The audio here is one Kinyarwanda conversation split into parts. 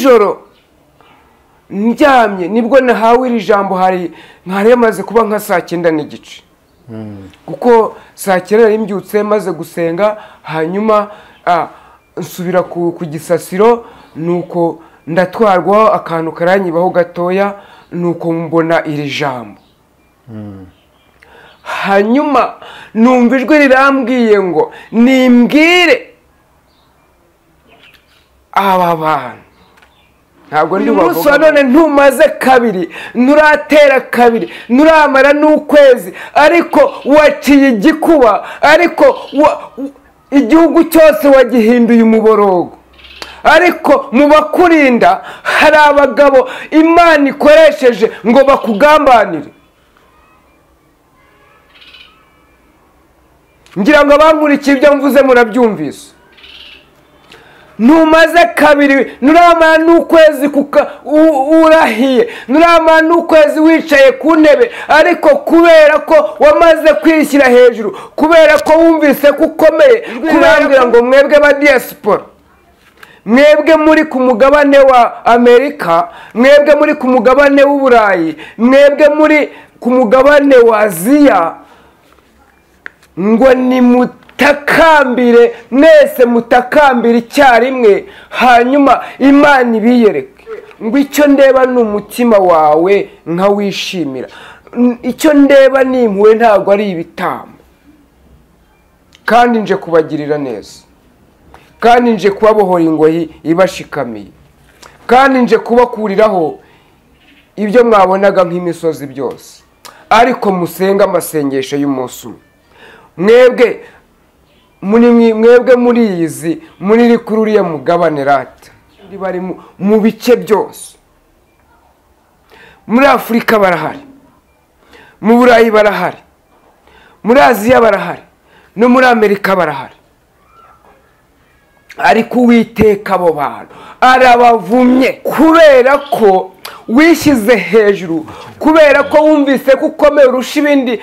nijoro ndyamye nibwo nahawe iri jambo hari yamaze kuba nka 9:30 kuko 9 nari mbyutse maze gusenga hanyuma nsubira ku gisasiro nuko ndatwarwaho akantu karanyibaho gatoya nuko mbona iri jambo hanyuma numva ijwi rirambwiye ngo nimbwire aba bantu ntabwo ndi bavuga none ntumaze kabiri nuratera kabiri nuramara n'ukwezi ariko waciye igikuba ariko igihugu cyose wagihinduye umuborogo ariko mu bakurinda hari abagabo Imana ikoresheje ngo bakugambanire ngira ngo abankurikiye ibyo mvuze murabyumvise numaze kabiri nuramara n'ukwezi urahiye nuramara n'ukwezi wicaye ku ntebe ariko kubera ko wamaze kwishyira hejuru kubera ko wumvise ko ukomeye kurambira ngo mwebwe ba diaspora mwebwe muri ku mugabane wa Amerika mwebwe muri ku mugabane w'Uburayi mwebwe muri ku mugabane wa Aziya ngo ni mutakambire mwese mutakambire icyarimwe hanyuma Imana ibiyereke ngo icyo ndeba ni umutima wawe nka wishimira icyo ndeba ni impuhwe ntabwo ari ibitambo kandi nje kubagirira neza kandi nje kubabohora ingoyi ibashikamiye kandi nje kubakuriraho ibyo mwabonaga nk'imisozi byose ariko musenga amasengesho y'umunsi umwe mwebwe muri izi muri kuri uriya mugabane rata bari mu bice byose muri Afurika barahari mu Burayi barahari muri Aziya barahari no muri Amerika barahari ariko Uwiteka abo bantu arabavumye kubera ko wishyize hejuru kubera ko wumvise ko ukomeye urusha ibindi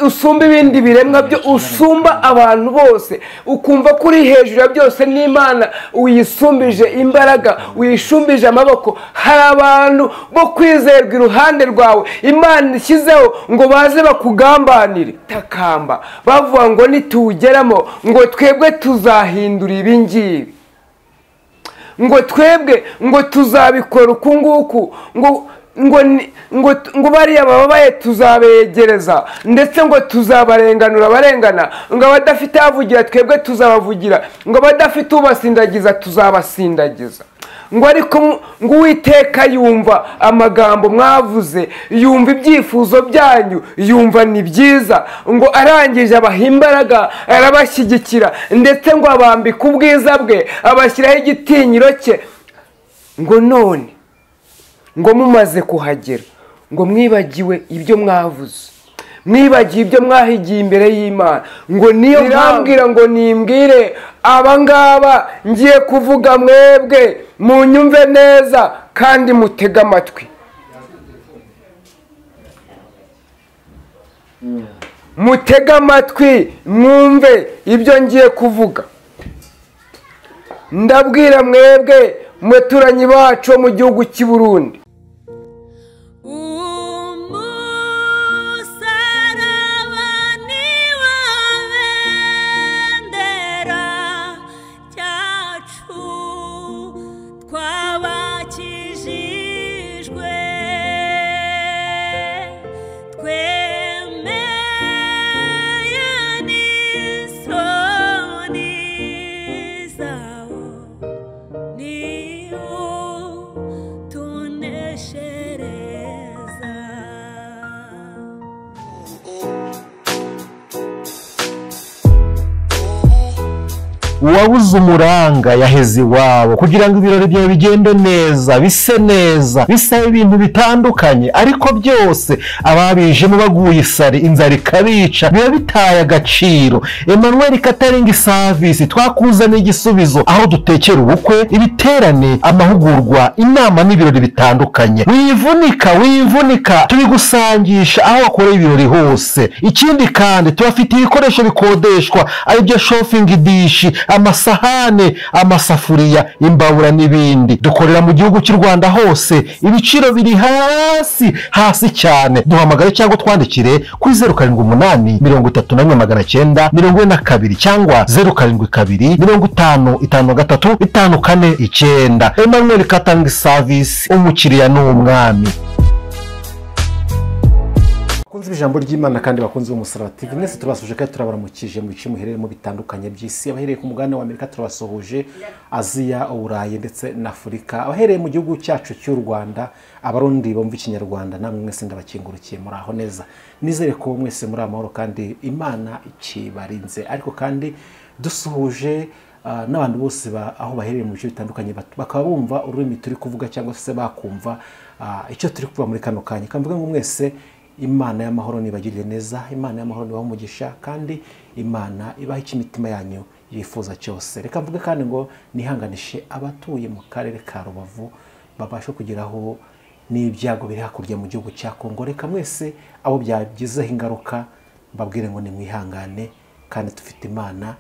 usumba ibindi biremwa byo usumba abantu bose ukumva ko uri hejuru ya byose n'Imana uyisumbije imbaraga uyishumbije amaboko hari abantu bo kwizerwa iruhande rwawe Imana ishyizeho ngo baze bakugambanire takamba bavuga ngo nituwugeramo ngo twebwe tuzahindura ibingibi ngo twebwe ngo tuzabikora uku nguku ngo bariya bababaye tuzabegereza ndetse ngo tuzabarenganura barengana ngo abadafite avugira twebwe tuzabavugira ngo abadafite ubasindagiza tuzabasindagiza ngo ariko ngo Uwiteka yumva amagambo mwavuze yumva ibyifuzo byanyu yumva ni byiza ngo arangije abaha imbaraga arabashyigikira ndetse ngo abambika ubwiza bwe abashyiraho igitinyiro cye ngo none ngo mumaze kuhagera ngo mwibagiwe ibyo mwavuze mwibagiye ibyo mwahigiye imbere y'Imana ngo niyo mpambwira ngo nimbwire abangaba ngiye kuvuga mwebwe munyumve neza kandi mutega amatwi mutega amatwi mwumve ibyo ngiye kuvuga ndabwira mwebwe muturanyi bacu mu gihugu cy'i Burundi uwabuze umuranga yaheze iwabo kugira ngo ibirori byawe bigende neza bise neza bisaba ibintu bitandukanye ariko byose ababijemo baguye isari inzara ikabica biba bitaye agaciro Emmanuel Catering Service twakuzaniye igisubizo aho dutekera ubukwe ibiterane amahugurwa inama n'ibirori bitandukanye wivunika tubigusangisha aho wakoreye ibirori hose ikindi kandi tubafite ibikoresho bikodeshwa ari byo shopping dish amasahane, amasafuriya, imbabura n'ibindi. Dukorera mu gihugu cy'u Rwanda hose, ibiciro biri hasi cyane. Duhamagare cyangwa twandikire kuri 078 31 942 cyangwa 072 50 53 549. Emmanuel Katanga Service, umukiriya n'umwami. Bakunze ijambo ry'Imana kandi bakunze umusaraba TV, mwese turabasuje kandi turabaramukije mu bice muhereremo bitandukanye by'isi. Abahereye ku mugabane wa Amerika turabasuhuje, Aziya, Uburayi ndetse na Afurika. Abahereye mu gihugu cyacu cy'u Rwanda, abarundi bumva ikinyarwanda, namwe mwese ndabakingurukiye muri aho neza. Nizere ko mwese muri amahoro kandi Imana ikibarinze. Ariko kandi dusuhuje n'abantu bose aho bahereye mu bice bitandukanye, bakaba bumva ururimi turi kuvuga cyangwa se bakumva icyo turi kuvuga muri kano kanya. Kamvuga ngo mwese Imana y'amahoro nibagirire neza, Imana y'amahoro nibaha umugisha, kandi Imana ibaha icyo imitima yanyu yifuza cyose. Reka mvuge kandi ngo nihanganishe abatuye mu karere ka Rubavu babasha kugeraho n'ibyago biri hakurya mu gihugu cya Kongo. Reka mwese abo byagizeho ingaruka mbabwire ngo nimwihangane, kandi dufite Imana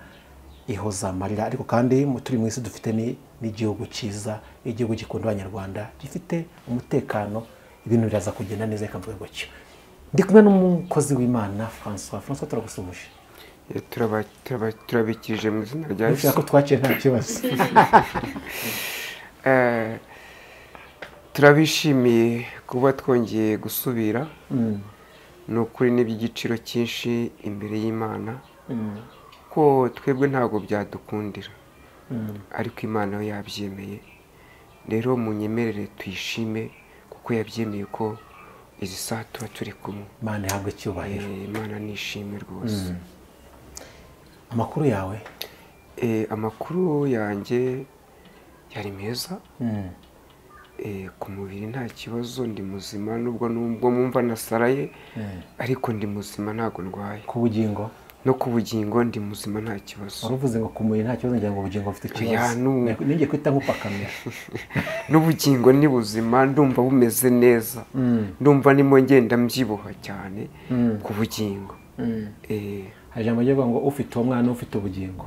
ihoza amarira. Ariko kandi turi mu isi dufite n'igihugu cyiza, igihugu gikunda Abanyarwanda, gifite umutekano, ibintu biraza kugenda neza. Reka mvuge gutyo. Ndi kumwe n'umukozi w'Imana François turagusubuje. Turabikirije mu izina rya Yesu. Ushaka ko twaciye nta kibazo. Turabishimiye kuba twongeye gusubira. Ni ukuri n'iby'igiciro cyinshi imbere y'Imana, ko twebwe ntabwo byadukundira, ariko Imana yo yabyemeye. Rero munyemerere tuyishime kuko yabyemeye ko izi saha tuba turi kumwe. Imana ihabwe icyubahiro. Imana nishimwe rwose. Amakuru yawe? Amakuru yanjye yari meza. Ku mubiri nta kibazo, ndi muzima, nubwo mwumva nasaraye, ariko ndi muzima, ntago ndwaye. Ku bugingo? No ku bugingo ndi muzima, nta kibazo. Waruvuze ngo ku mubiri nta kibazo, ngira ngo ubugingo bufite ikibazo. Ninjye kwita nk'upakamira. N'ubugingo ni buzima, ndumva bumeze neza. Ndumva nimo ngenda mbyibuha cyane ku bugingo. Hari ijambo rivuga ngo ufite uwo mwana ufite ubugingo.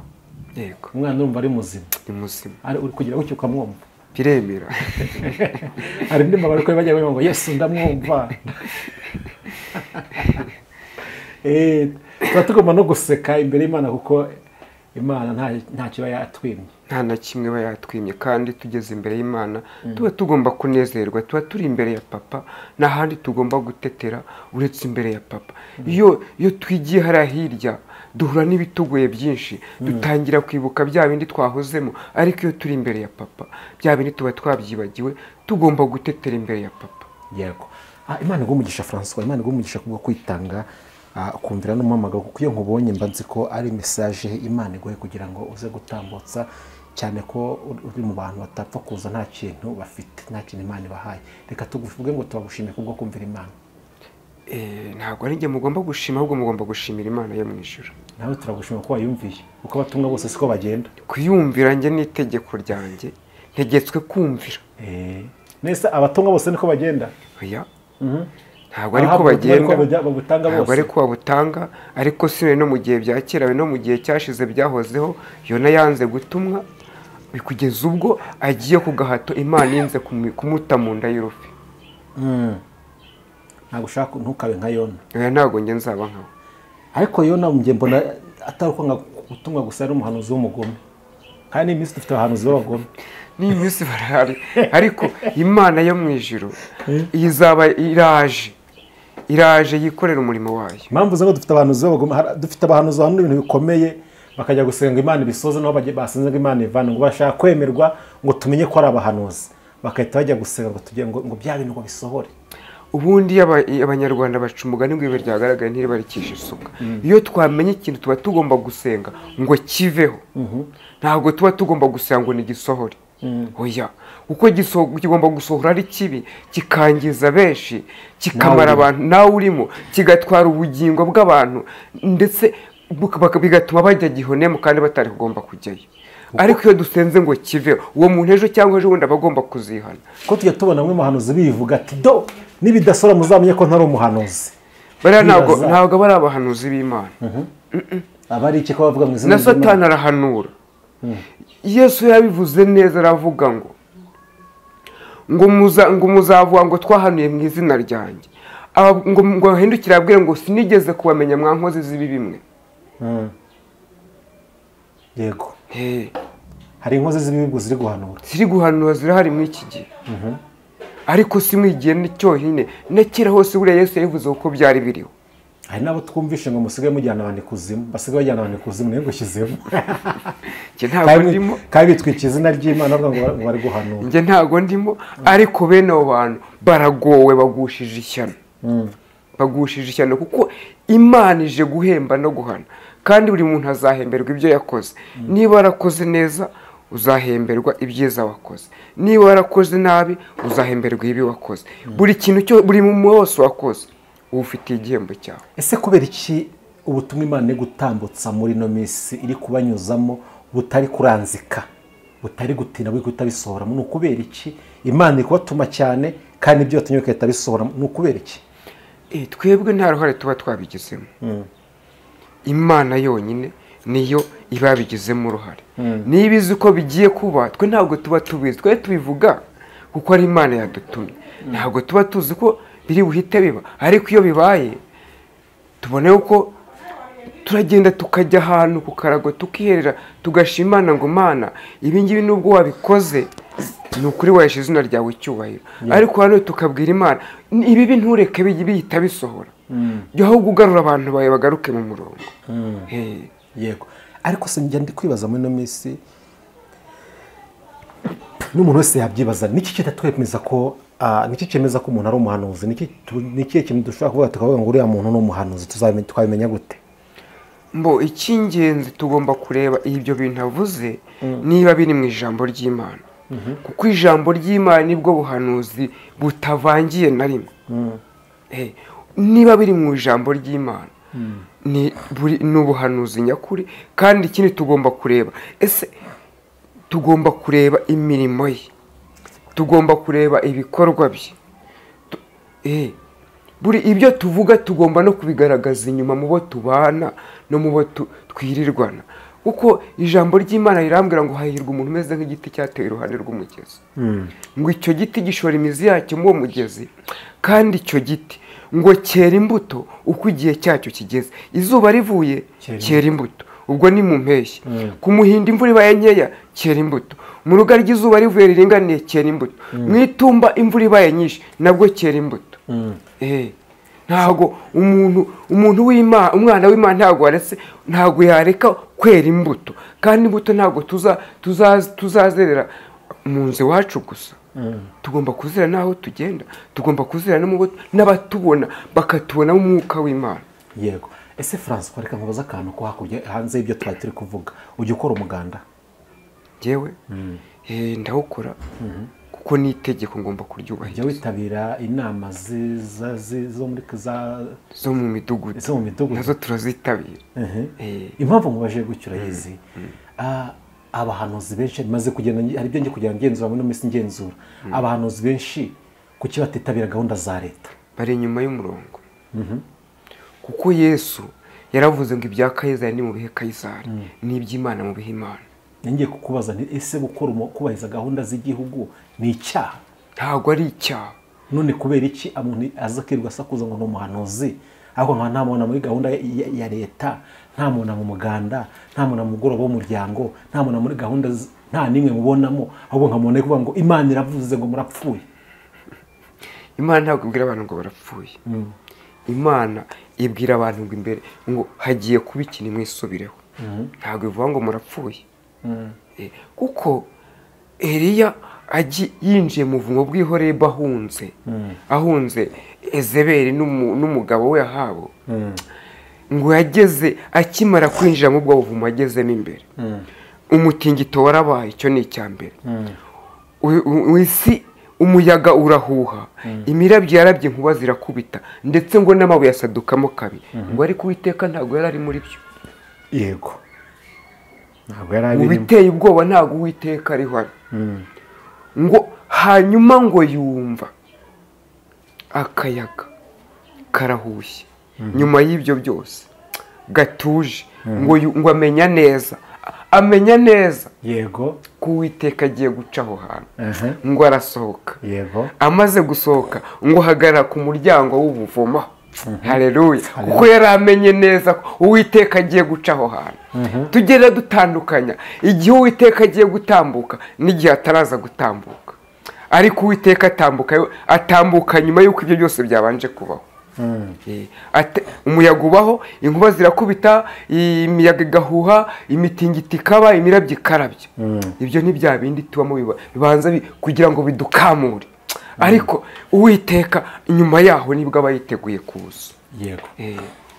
Yego. Umwana urumva ari muzima. Ni muzima. Uri kugira gutyo ukamwumva. Biremera. Hari indi mbabare ko bajya bavuga ngo Yesu ndamwumva. Tuba tugomba no guseka imbere y'Imana, kuko Imana nta kiba yatwimye. Nta na kimwe iba yatwimye, kandi tugeze imbere y'Imana tuba tugomba kunezerwa. Tuba turi imbere ya Papa, n'ahandi tugomba gutetera uretse imbere ya Papa. Iyo twigiye hariya hirya duhura n'ibitugoye byinshi, dutangira kwibuka bya bindi twahozemo, ariko iyo turi imbere ya Papa bya bindi tuba twabyibagiwe, tugomba gutetera imbere ya Papa. Yego. Imana igumugisha François, Imana igumugisha kubwo kwitanga, kumvira n'umuhamagaro, kuko iyo nkubonye mba nzi ko ari message Imana iguhe kugira ngo uze gutambutsa, cyane ko uri mu bantu batapfa kuza nta kintu bafite, nta kintu Imana ibahaye. Reka tuvuge ngo tubagushimire kubwo kumvira Imana. Ntabwo ari njye mugomba gushima, ahubwo mugomba gushimira Imana yo mu ijuru. Nawe turagushima ko wayumviye, uko abatumwa bose siko bagenda. Kuyumvira njye n'itegeko ryanjye, ntegetswe kumvira. Nese abatumwa bose niko bagenda? Oya. Ntabwo ariko bagenda, ntabwo ariko babutanga, ariko si no mu gihe bya kera, no mu gihe cyashize byahozeho. Yona yanze gutumwa bikugeza ubwo agiye ku gahato, Imana yinze kumuta mu nda y'urufi. Ntabwo ushaka ntukabe nka Yona. Oya, ntabwo njye nzaba nkawe. Ariko Yona njye mbona atari uko gutumwa gusa ari umuhanuzi w'umugome, kandi iminsi dufite abahanuzi b'abagome. Ni iminsi barahari, ariko Imana yo mu ijuru izaba iraje yikorera umurimo wayo. Impamvu zo dufite abahanuzi b'abagome, dufite abahanuzi bahanura ibintu bikomeye, bakajya gusenga Imana ibisozo, naho basenze ngo Imana ivana, ngo bashaka kwemerwa ngo tumenye ko ari abahanuzi, bakahita bajya gusenga ngo tujye ngo bya bintu ngo bisohore. Ubundi Abanyarwanda baca umugani ngo ibe ryagaragaye ntiribarikisha isuka. Iyo twamenye ikintu tuba tugomba gusenga ngo kiveho, ntabwo tuba tugomba gusenga ngo nigisohore. Oya, uko kigomba gusohora ari kibi, kikangiza benshi, kikamara abantu nawe urimo, kigatwara ubugingo bw'abantu, ndetse bigatuma bajya gihonemo kandi batari kugomba kujyayo. Ariko iyo dusenze ngo kive, uwo muntu ejo cyangwa ejo wundi abagomba kuzihana. Ko tujya tubona mwe muhanuzi bivuga ati do nibidasora muzamenye ko ntari umuhanuzi. Bariya ntabwo bari abahanuzi b'Imana. Abari iki ko bavuga mu izina na Satani arahanura. Yesu yabivuze neza aravuga ngo muzavuga ngo twahanuye mu izina ryanjye, ngo ahindukire abwire ngo sinigeze kubamenya mwa nkozi z'ibi bimwe. yego hari inkozi z'ibibi ziri guhanura zirahari muri iki gihe, ariko si mwigiye n'icyohine na kera hose buriya Yesu yabivuze uko byari biriho. hari n'abo twumvishe ngo musigaye mujyana abantu ikuzimu, basigaye bajyana abantu ikuzimu niyo ngushyizemo ntabwo ndimo kandi bitwika izina ry'Imana bavuga ngo bari guhanura. Njye ntabwo ndimo, ariko bene abo bantu baragowe, bagushije ishyano kuko Imana ije guhemba no guhana, kandi buri muntu azahemberwa ibyo yakoze. Niba warakoze neza uzahemberwa ibyiza wakoze, niba warakoze nabi uzahemberwa ibi wakoze. Buri kintu cyo buri muntu wose wakoze ufitiye igihembo cyawe. Ese kubera iki ubutumwa Imana iri gutambutsa muri no minsi iri kubanyuzamo butari kuranzika, butari gutina buri kutabisohoramo? Ni ukubera iki Imana iri kubatuma cyane kandi ibyo yatumye ikahita bisohoramo? Ni ukubera iki? Twebwe nta ruhare tuba twabigizemo. Imana yonyine niyo iba yabigizemo uruhare. Niba izi ko bigiye kuba, twe ntabwo tuba tubizi, twe tubivuga kuko ari Imana yadutumye. Ntabwo tuba tuzi ko biri buhite biba, ariko iyo bibaye tubone uko turagenda tukajya ahantu ku karago tukiherera tugashimana ngo Mana ibi ngibi nubwo wabikoze ni ukuri wahesha izina ryawe icyubahiro. Ariko hano tukabwira Imana ibi ntureke bihita bisohora, jya ahubwo ugarura abantu bawe bagaruke mu murongo. Yego, ariko se njya ndi kwibaza muri no minsi n'umuntu wese yabyibaza, niki kitatwemeza ko niki cyemeza ko umuntu ari umuhanuzi? Niki kintu dushobora kuvuga tukavuga ngo uriya muntu ni umuhanuzi? Twabimenya gute? Icy'ingenzi tugomba kureba ibyo bintu avuze niba biri mu ijambo ry'Imana, kuko ijambo ry'Imana nibwo buhanuzi butavangiye na rimwe. Niba biri mu ijambo ry'Imana ni ubuhanuzi nyakuri. Kandi ikindi tugomba kureba, ese tugomba kureba imirimo ye, tugomba kureba ibikorwa bye. Buri ibyo tuvuga tugomba no kubigaragaza inyuma mu bo tubana no mu bo twirirwana, kuko ijambo ry'Imana rirambwira ngo hahirwa umuntu umeze nk'igiti cyatewe iruhande rw'umugezi. Ngo icyo giti gishora imizi yacyo mu mugezi, kandi icyo giti ngo cyera imbuto uko igihe cyacyo kigeze. Izuba rivuye cyera imbuto, ubwo ni mu mpeshyi. Ku muhinda imvura ibaye nkeya cyera imbuto, mu rugaryi izuba rivuye riringaniye cyera imbuto, mu itumba imvura ibaye nyinshi nabwo cyera imbuto. Ntago umuntu w'Imana, umwana w'Imana ntago yareka kwera imbuto. Kandi imbuto ntago tuzazerera mu nzu iwacu gusa, tugomba kuzera n'aho tugenda, tugomba kuzera n'abatubona bakatubona mu mwuka w'Imana. Yego. Ese Francois, reka nkubaza akantu ko hakurya hanze y'ibyo twari turi kuvuga, ujya ukora umuganda? Jewe ndawukora kuko ni itegeko ngomba kuryubahiriza. Jya witabira inama zo mu midugudu nazo turazitabira. Impamvu mubaje gutyo urayizi, abahanuzi benshi maze kugenda, hari ibyo ngiye kugenda ngenzura muri minsi ngenzura, abahanuzi benshi kuki batitabira gahunda za leta? Bari inyuma y'umurongo. Kuko Yesu yaravuze ngo ibya Kayizari ni mu bihe Kayizari, n'iby'Imana mu bihe Imana. Ngiye kukubaza nti ese kubahiriza gahunda z'igihugu ni icyaha? Ntabwo ari icyaha. None kubera iki umuntu aza kwirirwa asakuza ngo ni umuhanuzi, ahubwo nta muntu muri gahunda ya leta, nta muntu mu muganda, nta muntu mu mugoroba w'umuryango, nta muntu muri gahunda nta nimwe mubonamo, ahubwo nkamuntu kuvuga ngo Imana iravuze ngo murapfuye? Imana ntabwo ibwira abantu ngo barapfuye. Imana ibwira abantu ngo imbere ngo hagiye kuba ikintu mwisubireho. Ntabwo ivuga ngo murapfuye. Kuko Eliya yinjiye mu buvumo bw'ihoreba ahunze Ezebeli n'umugabo we Ahabu, ngo yageze akimara kwinjira mu bwo buvumo agezemo imbere, umutingito warabaye. Icyo ni icya mbere. Isi umuyaga urahuha, imirabyo yarabye, inkuba zirakubita, ndetse ngo n'amabuye asadukamo kabiri. Ngo ariko Uwiteka ntabwo yari ari muri byo. Yego, ntabwo yari abirimo. Biteye ubwoba ntabwo Uwiteka ariho ari. Ngo hanyuma ngo yumva akayaga karahushye nyuma y'ibyo byose gatuje, ngo amenya neza amenya neza yego ko Uwiteka agiye guca aho hantu aha ngo arasohoka. yego Amaze gusohoka ngo hagarara ku muryango w'ubuvumo. Haleluya. Kuko yari amenye neza ko Uwiteka agiye guca aho hantu. Tugenda dutandukanya igihe Uwiteka agiye gutambuka n'igihe ataraza gutambuka, ariko Uwiteka atambuka nyuma y'uko ibyo byose byabanje kubaho. Umuyaga ubaho, inkuba zirakubita, imiyaga igahuha, imitingito ikaba, imirabyo ikarabya. Ibyo ni bya bindi tubamo bibanza kugira ngo bidukamure, ariko Uwiteka inyuma yaho nibwo aba yiteguye kuza. yego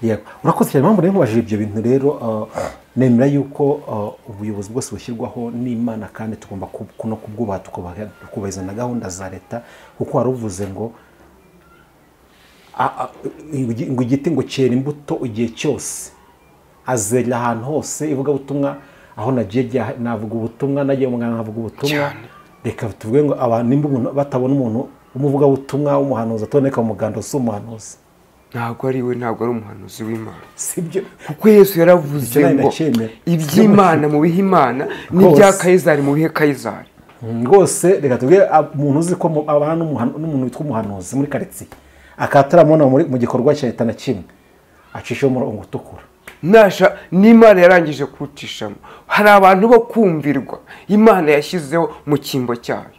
yego urakoze cyane. Mpamvu rero nkubajije ibyo bintu rero nemera yuko ubuyobozi bwose bushyirwaho n'Imana kandi tugomba no kubwubaha tukubahiriza na gahunda za leta, kuko wari uvuze ngo igiti ngo cyera imbuto igihe cyose, azera ahantu hose. Ivugabutumwa aho nagiye navuga ubutumwa, nagiye mu nganga nkavuga ubutumwa. Reka tuvuge ngo abantu nimba batabona umuntu umuvugabutumwa w'umuhanuzi atoneka mu muganda si umuhanuzi. Ntabwo ari we, ntabwo ari umuhanuzi w'Imana. Sibyo, kuko Yesu yaravuze ngo iby'Imana mu bihe Imana n'ibya Kayizari mu bihe Kayizari. Rwose reka tuvuge umuntu uzi ko abana n'umuntu witwa umuhanuzi muri karitsiye akataramubona mu gikorwa cya leta na kimwe, acishaho umurongo utukura. Nasha n'Imana yarangije kuwucishamo. Hari abantu bo kumvirwa Imana yashyizeho mu cyimbo cyayo.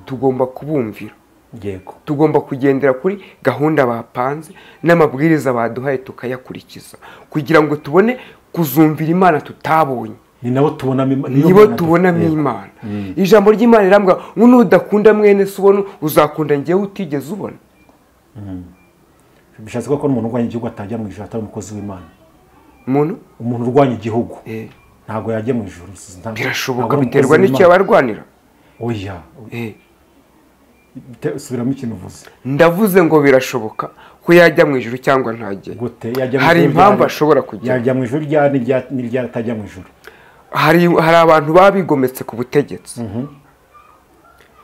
Tugomba kubumvira. Yego. Tugomba kugendera kuri gahunda bapanze n'amabwiriza baduhaye tukayakurikiza, kugira ngo tubone kuzumvira Imana tutabonye. Ni nabo tubonamo Imana. Ijambo ry'Imana rirambwa ngo nudakunda mwene se ubona uzakunda njyewe utigeze ubona. Bishatse ko umuntu urwanya igihugu atajya mu ijuru atari umukozi w'Imana. Umuntu urwanya igihugu ntabwo yajya mu ijuru. Birashoboka, biterwa n'icyo abarwanira. Oya. Subiramo ikintu uvuze. Ndavuze ngo birashoboka ko yajya mu ijuru cyangwa ntajye. Hari impamvu ashobora kujya. Yajya mu ijuru n'irya atajya mu ijuru. Hari abantu baba bigometse ku butegetsi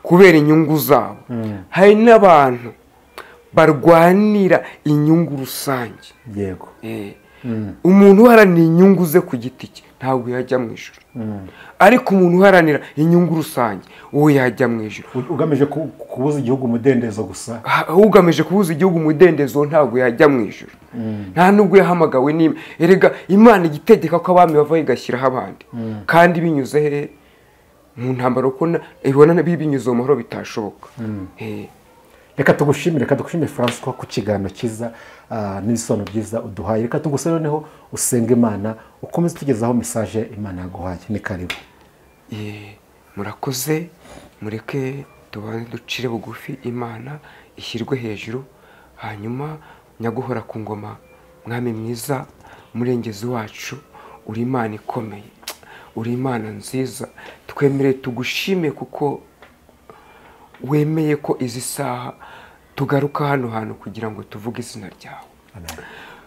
kubera inyungu zabo. Hari n'abantu barwanira inyungu rusange. Yego. Umuntu uharanira inyungu ze ku giti cye ntabwo yajya mu ijuru, ariko umuntu uharanira inyungu rusange uwo yajya mu ijuru. Ugamije kubuza igihugu umudendezo gusa. Ugamije kubuza igihugu umudendezo ntabwo yajya mu ijuru. Nta nubwo yahamagawe n'Imana. Erega Imana igitegeka ko abami bava igashyiraho abandi, kandi binyuze he mu ntambaro ko ibona binyuze mu mahoro bitashoboka. Reka tugushimire Francois ku kiganiro cyiza n'ibisobanuro byiza uduhaye. Reka tuguse noneho usenga Imana ukomeze tugezaho message Imana yaguhaye. Ni karibu. Murakoze, mureke tubanze ducire bugufi Imana ishyirwe hejuru, hanyuma nyaguhora ku ngoma. Mwami mwiza, murengezi wacu, uri Imana ikomeye, uri Imana nziza. Twemere tugushime kuko wemeye ko izi saha tugaruka hano hantu kugira ngo tuvuge izina ryawe.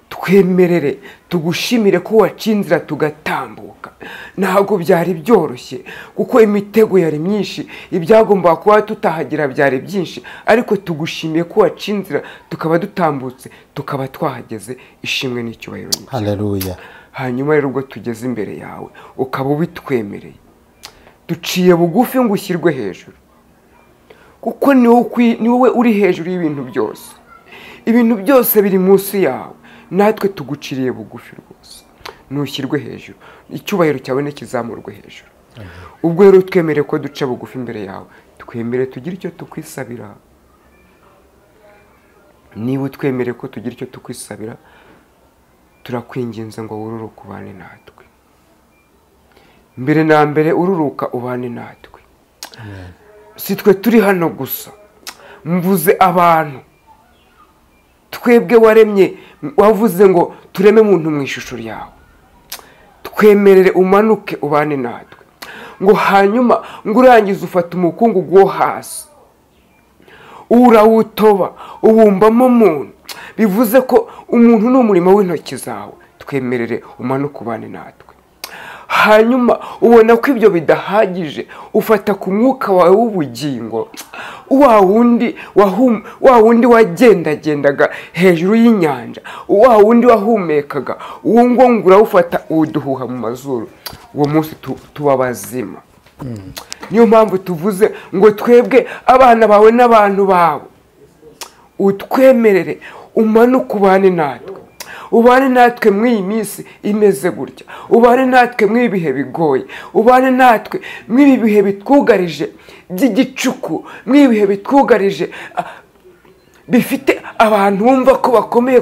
Twemerere tugushimire ko wacinzira tugatambuka. Ntabwo byari byoroshye kuko imitego yari myinshi, ibyagomba kuba tutahagira byari byinshi, ariko tugushimiye ko wacinzira tukaba dutambutse, tukaba twahageze. Ishimwe n'icyubahiro. Haleluya. Hanyuma rero ubwo tugeze imbere yawe ukaba ubitwemereye, duciye bugufi ngo ushyirwe hejuru, kuko ni wowe uri hejuru y'ibintu byose. Ibintu byose biri munsi yawe, natwe tuguciriye bugufi rwose. Nushyirwe hejuru, icyubahiro cyawe nikizamurwe hejuru. Ubwo rero twemere ko duca bugufi imbere yawe, twemere tugira icyo tukwisabira. Niba twemere ko tugira icyo tukwisabira, turakwinginze ngo wururuke ubane natwe. Mbere na mbere ururuka ubane natwe. Si twe turi hano gusa, mvuze abantu twebwe waremye, wavuze ngo tureme muntu mu ishusho ryawe. Twemerere umanuke ubane natwe, ngo hanyuma ngo urangize ufata umukungugu wo hasi urawutoba ubumbamo umuntu. Bivuze ko umuntu ni umurimo w'intoki zawe. Twemerere umanuke ubane natwe, hanyuma ubona ko ibyo bidahagije, ufata ku mwuka wawe w'ubugingo, wa wundi wagendagendaga hejuru y'inyanja, wa wundi wahumekaga, uwo ngo urawufata uwuduhuha mu mazuru. Uwo munsi tuba bazima. Niyo mpamvu tuvuze ngo twebwe abana bawe n'abantu bawe, utwemerere umanuke ubane natwe, ubane natwe mw'iyi minsi imeze gutya, ubane natwe mw'ibi bihe bigoye, ubane natwe mw'ibi bihe bitwugarije by'igicuku, mw'ibi bihe bitwugarije bifite abantu bumva ko bakomeye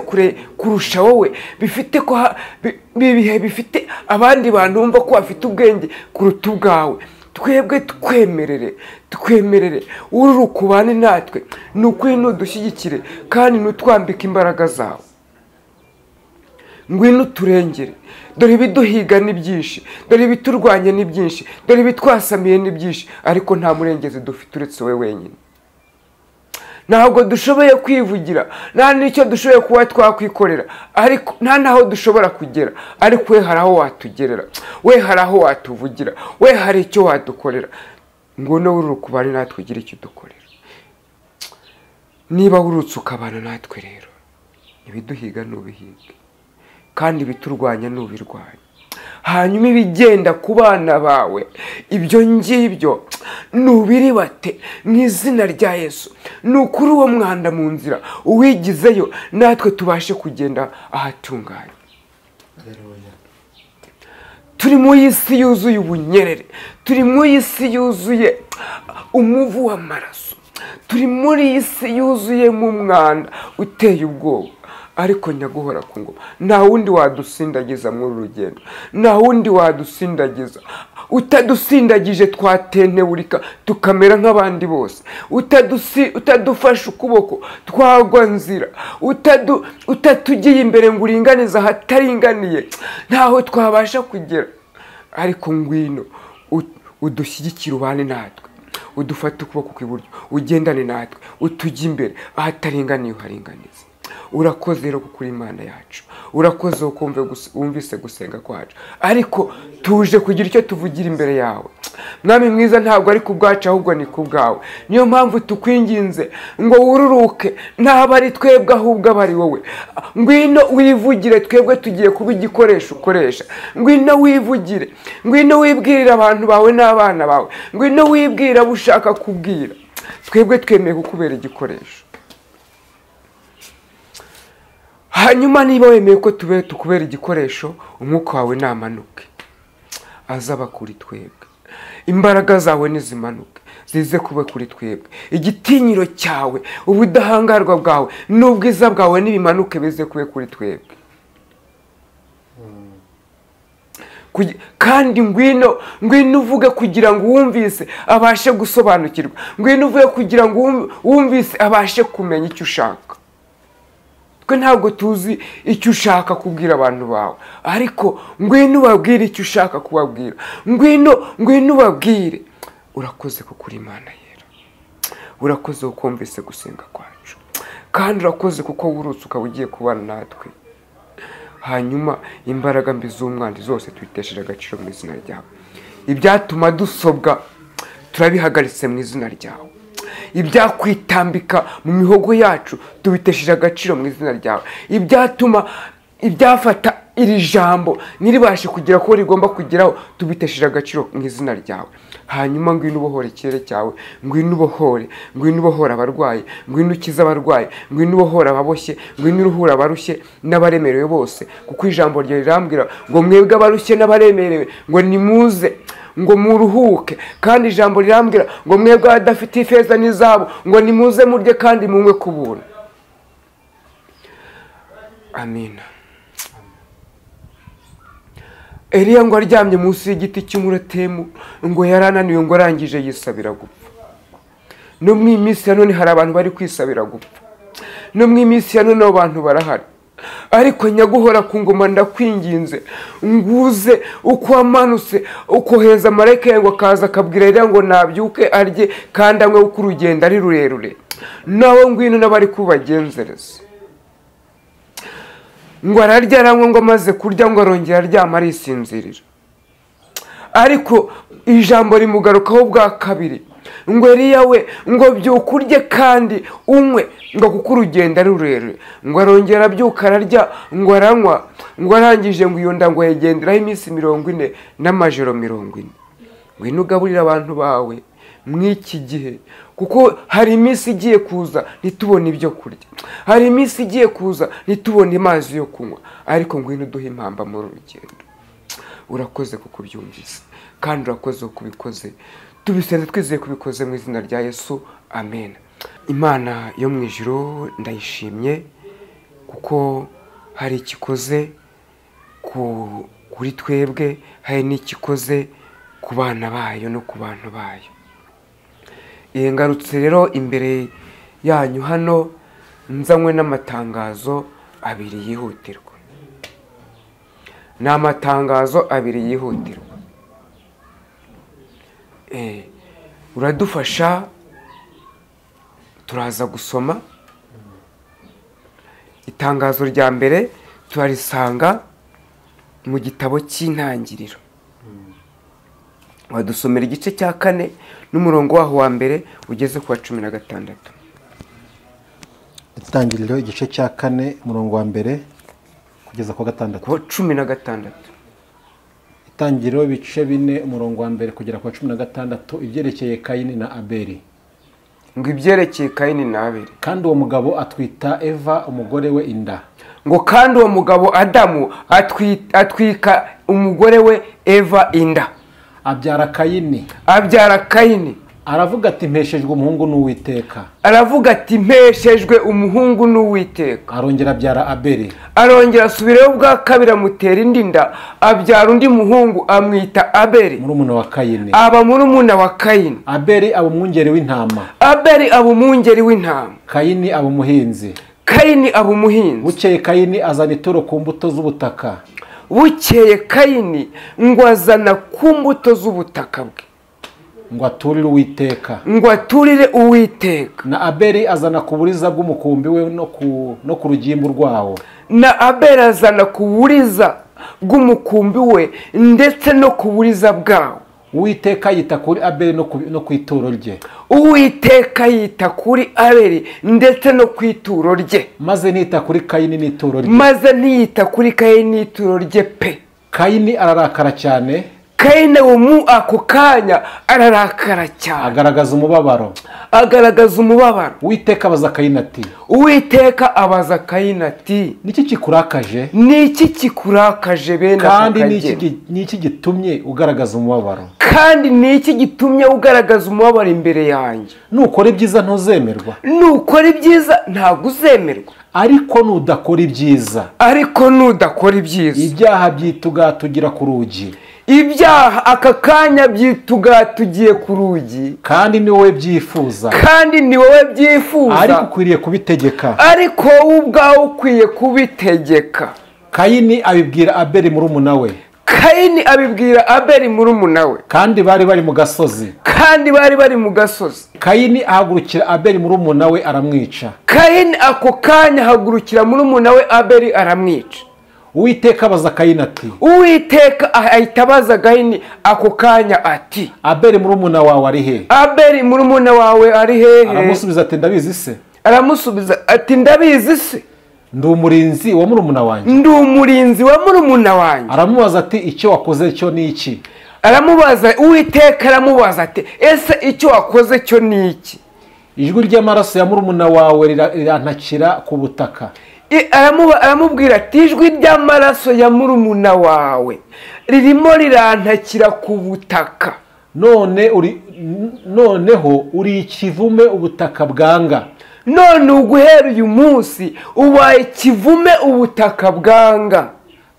kurusha wowe, bifite ko bihe bifite abandi bantu bumva ko bafite ubwenge kuruta ubwawe. Twebwe twemerere ururuka ubane natwe, ni ukuri nudushyigikire kandi nutwambike imbaraga zawe. Ngwino uturengere, dore ibiduhiga ni byinshi, dore ibiturwanya ni byinshi, dore ibitwasamiye ni byinshi, ariko nta murengezi dufite uretse wowe wenyine. Ntabwo dushoboye kwivugira, nta n'icyo dushoboye kuba twakwikorera, ariko nta n'aho dushobora kugera, ariko we hari aho watugerera, we hari aho watuvugira, we hari icyo wadukorera. Ngwino wururuka ubane natwe, ugire icyo udukorera. Niba wurutse ukabana natwe rero, ibiduhiga nubihige kandi ibiturwanya nubirwanya. Hanyuma ibigenda ku bana bawe, ibyo ngibyo nubiribate mu izina rya Yesu. Ni ukuri uwo mwanda mu nzira uwigizeyo, natwe tubashe kugenda ahatunganye. Turi mu isi yuzuye ubunyerere, turi mu isi yuzuye umuvu w'amaraso, turi muri isi yuzuyemo umwanda uteye ubwoba. Ariko nyaguhora ku ngoma, nta wundi wadusindagiza muri uru rugendo, nta wundi wadusindagiza. Utadusindagije twatenteburika tukamera nk'abandi bose, utadufashe ukuboko twagwa nzira, utatugiye imbere ngo uringanize ahataringaniye, ntaho twabasha kugera. Ariko ngwino udushyigikire, ubane natwe, udufate ukuboko kw'iburyo, ugendane natwe, utujye imbere ahataringaniye uharinganize. Urakoze rero kuko uri Imana yacu, urakoze uko wumvise gusenga kwacu, ariko tuje kugira icyo tuvugira imbere yawe. Mwami mwiza, ntabwo ari ku bwacu ahubwo ni ku bwawe. Niyo mpamvu tukwinginze ngo wururuke, ntaba ari twebwe ahubwo aba ari wowe. Ngwino wivugire, twebwe tugiye kuba igikoresho ukoresha. Ngwino wivugire, ngwino wibwirira abantu bawe n'abana bawe, ngwino wibwira abo ushaka kubwira. Twebwe twemeye kukubera igikoresho. Hanyuma niba wemeye ko tukubera igikoresho, umwuka wawe namanuke, azaba kuri twebwe. Imbaraga zawe nizimanuke, zize kuba kuri twebwe. Igitinyiro cyawe, ubudahangarwa bwawe n'ubwiza bwawe nibimanuke, bize kuba kuri twebwe. Kandi ngwino uvuge kugira ngo uwumvise abashe gusobanukirwa. Ngwino uvuge kugira ngo uwumvise abashe kumenya icyo ushaka. Twe ntabwo tuzi icyo ushaka kubwira abantu bawe, ariko ngwino ubabwire icyo ushaka kubabwira. Ngwino ubabwire. Urakoze kuko uri Imana yera, urakoze kuko wumvise gusenga kwacu, kandi urakoze kuko wurutse ukaba ugiye kubana natwe. Hanyuma imbaraga mbi z'umwanzi zose twitesheje agaciro mu izina ryawe. Ibyatuma dusobwa turabihagaritse mu izina ryawe. Ibyakwitambika mu mihogo yacu tubitesheje agaciro mu izina ryawe. Ibyafata iri jambo niribashe kugira ko rigomba kugeraho, tubitesheje agaciro mu izina ryawe. Hanyuma ngwino ubohore ikirere cyawe, ngwino ubohore abarwayi, ngwino ukize abarwayi, ngwino ubohore ababoshye, ngwino uruhura abarushye n'abaremerewe bose. Kuko ijambo ryawe rirambwira ngo mwebwe abarushye n'abaremerewe ngo nimuze ngo muruhuke. Kandi ijambo rirambwira ngo mwebwe abadafite ifeza n'izahabu ngo nimuze murye kandi munywe ku buntu. Amina. Eliya ngo aryamye munsi y'igiti cy'umurotemu, ngo yarananiwe, ngo arangije yisabira gupfa. No mu iminsi ya none hari abantu bari kwisabira gupfa, no mu iminsi ya none abo bantu barahari. Ariko nyaguhora ku ngoma, ndakwinginze nguze uko wamanutse ukohereza marayika yawe ngo akaza akabwira Eliya ngo nabyuke arye kandi anywe kuko urugendo ari rurerure. Nawe ngwino n'abari kubagenzereza. Ngo ararya aranywa, ngo amaze kurya ngo arongera aryama arisinzirira. ariko ijambo rimugarukaho bwa kabiri ngo Eliya we ngo byuka urye kandi unywe ngo kuko urugendo ari rurerure. ngo arongera abyuka ararya ngo aranywa ngo arangije ngo iyo nda ngo yagenderaho iminsi 40 n'amajoro 40. ngwino ugaburira abantu bawe mw'iki gihe, kuko hari iminsi igiye kuza ntitubone ibyo kurya, hari iminsi igiye kuza ntitubone amazi yo kunywa, ariko ngwino uduhe impamba muri urugendo. urakoze kuko ubyumvise kandi urakoze kuko ubikoze, tubisenze twizeye kubikoze mu izina rya Yesu, amen. Imana yo mu ijuru ndayishimye kuko hari ikikoze kuri twebwe, hari n'ikikoze ku bana bayo no ku bantu bayo. ngarutse rero imbere yanyu hano nzanywe n'amatangazo abiri yihutirwa. ni amatangazo abiri yihutirwa. uradufasha turaza gusoma itangazo rya mbere, turarisanga mu gitabo cy'Intangiriro. wadusomera igice cya 4 n'umurongo waho wa mbere ugeze ku wa 16. Intangiriro igice cya 4 umurongo wa mbere kugeza ku wa 6. Ku wa 16. Intangiriro ibice 4 umurongo wa mbere kugera ku wa 16, ibyerekeye Kayini na Abeli. ngo ibyerekeye Kayini na Abeli. kandi uwo mugabo atwita Eva umugore we inda. ngo kandi uwo mugabo Adamu atwika umugore we Eva inda. abyara Kayini. aravuga ati mpeshejwe umuhungu n'Uwiteka. arongera abyara Abeli. arongera asubirayo bwa kabiri amutera indi nda, abyara undi muhungu amwita Abeli, murumuna wa Kayini. aba murumuna wa Kayini. Abeli aba umwungeri w'intama. Kayini aba umuhinzi. bukeye Kayini azana ituro ku mbuto z'ubutaka. ngo azana ku mbuto z'ubutaka bwe, ngo aturire Uwiteka. na Abeli azana ku buriza bw'umukumbi we no ku rugimbu rwawo. ndetse no ku buriza bwawo. Uwiteka yita kuri Abeli no ku ituro rye. ndetse no ku ituro rye. maze ntiyita kuri Kayini n'ituro rye. Kayini ararakara cyane. mu ako kanya ararakara cyane, agaragaza umubabaro. Uwiteka abaza Kayini ati niki kikurakaje bene kandi niki gitumye ugaragaza umubabaro? imbere yanjye? nukora ibyiza ntuzemerwa. ntabwo uzemerwa. ariko nudakora ibyiza ibyaha byitugatugira ku rugi. ibyaha aka kanya byitugatugiye ku rugi, kandi ni wowe byifuza. ariko ukwiriye kubitegeka. ubwawe ukwiye kubitegeka. Kayini abibwira Abeli murumuna we. kandi bari bari mu gasozi. Kayini ahagurukira Abeli murumuna we aramwica. ako kanya ahagurukira murumuna we Abeli aramwica. Uwiteka abaza Kayini ati. ahita abaza Kayini ako kanya ati, Abeli murumuna wawe ari he? aramusubiza ati ndabizi se. ndi umurinzi wa murumuna wanjye. aramubaza ati icyo wakoze cyo ni iki? Uwiteka aramubaza ati ese icyo wakoze cyo ni iki? ijwi ry'amaraso ya murumuna wawe rirantakira ku butaka. aramubwira ati ijwi ry'amaraso ya murumuna wawe ririmo rirantakira ku butaka. noneho uri ikivume ubutaka bwanga. none uguhera uyu munsi ubaye ikivume ubutaka bwanga.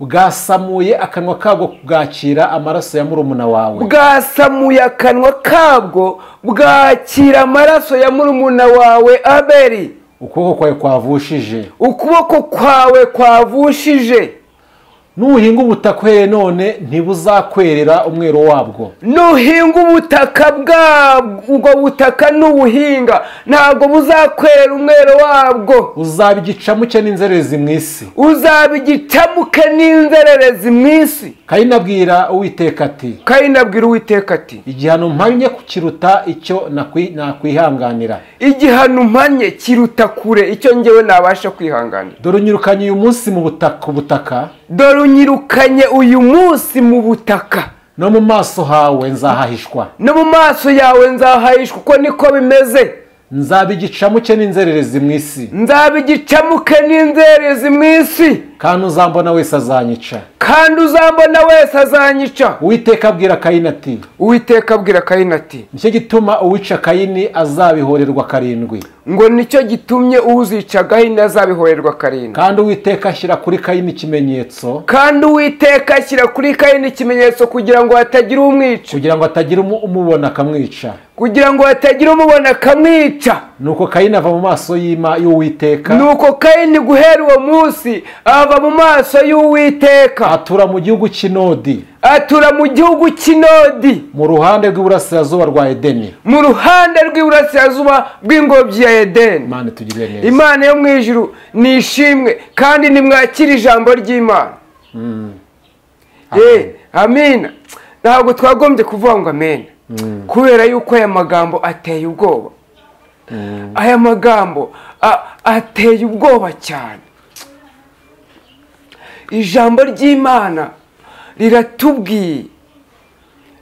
bwasamuye akanwa kabwo bwakira amaraso ya murumuna wawe. bwakira amaraso ya murumuna wawe Abeli. ukuboko kwawe kwavushije. nuhinga ubutaka uhereye none ntibuzakwerera umwero wabwo. nuhinga ubutaka ubwo butaka n'ubuhinga ntabwo buzakwerera umwero wabwo. uzaba igicamuke n'inzererezi mu isi. uzaba igicamuke n'inzererezi mu isi. Kayini abwira Uwiteka ati, Kayini abwira Uwiteka ati, igihano mpannye kukiruta icyo nakwihanganira. igihano mpannye kiruta kure icyo njyewe nabasha kwihanganira. Dore unyirukanye uyu munsi mu butaka, dore unyirukanye uyu munsi mu butaka, no mu maso hawe nzahahishwa. no mu maso yawe nzahahishwa. uko niko bimeze. nzaba igicamuke n'inzererezi mu isi. nzaba igicamuke n'inzererezi mu isi. kandi uzambona wese azanyica. kandi uzambona wese azanyica. Uwiteka abwira Kayini ati, Uwiteka abwira Kayini ati, nicyo gituma uwica Kayini azabihorerwa karindwi. ngo nicyo gitumye uzica Kayini azabihorerwa karindwi. kandi Uwiteka ashyira kuri Kayini ikimenyetso, kandi Uwiteka ashyira kuri Kayini ikimenyetso kugira ngo hatagira umwica, kugira ngo hatagira umubona akamwica. kugira ngo hatagira umubona akamwica. nuko Kayini ava mu maso y'Uwiteka, nuko Kayini guhera uwo munsi ava mu maso y'Uwiteka, atura mu gihugu cy'Inodi, atura mu gihugu cy'Inodi, mu ruhande rw'iburasirazuba rwa Edeni. mu ruhande rw'iburasirazuba bw'ingobyi ya Edeni. Imana itugirire neza. Imana yo mu ijuru nishimwe kandi nimwakire ijambo ry'Imana. Amina. ntabwo twagombye kuvuga ngo amen, kubera yuko aya magambo ateye ubwoba. aya magambo ateye ubwoba cyane. ijambo ry'Imana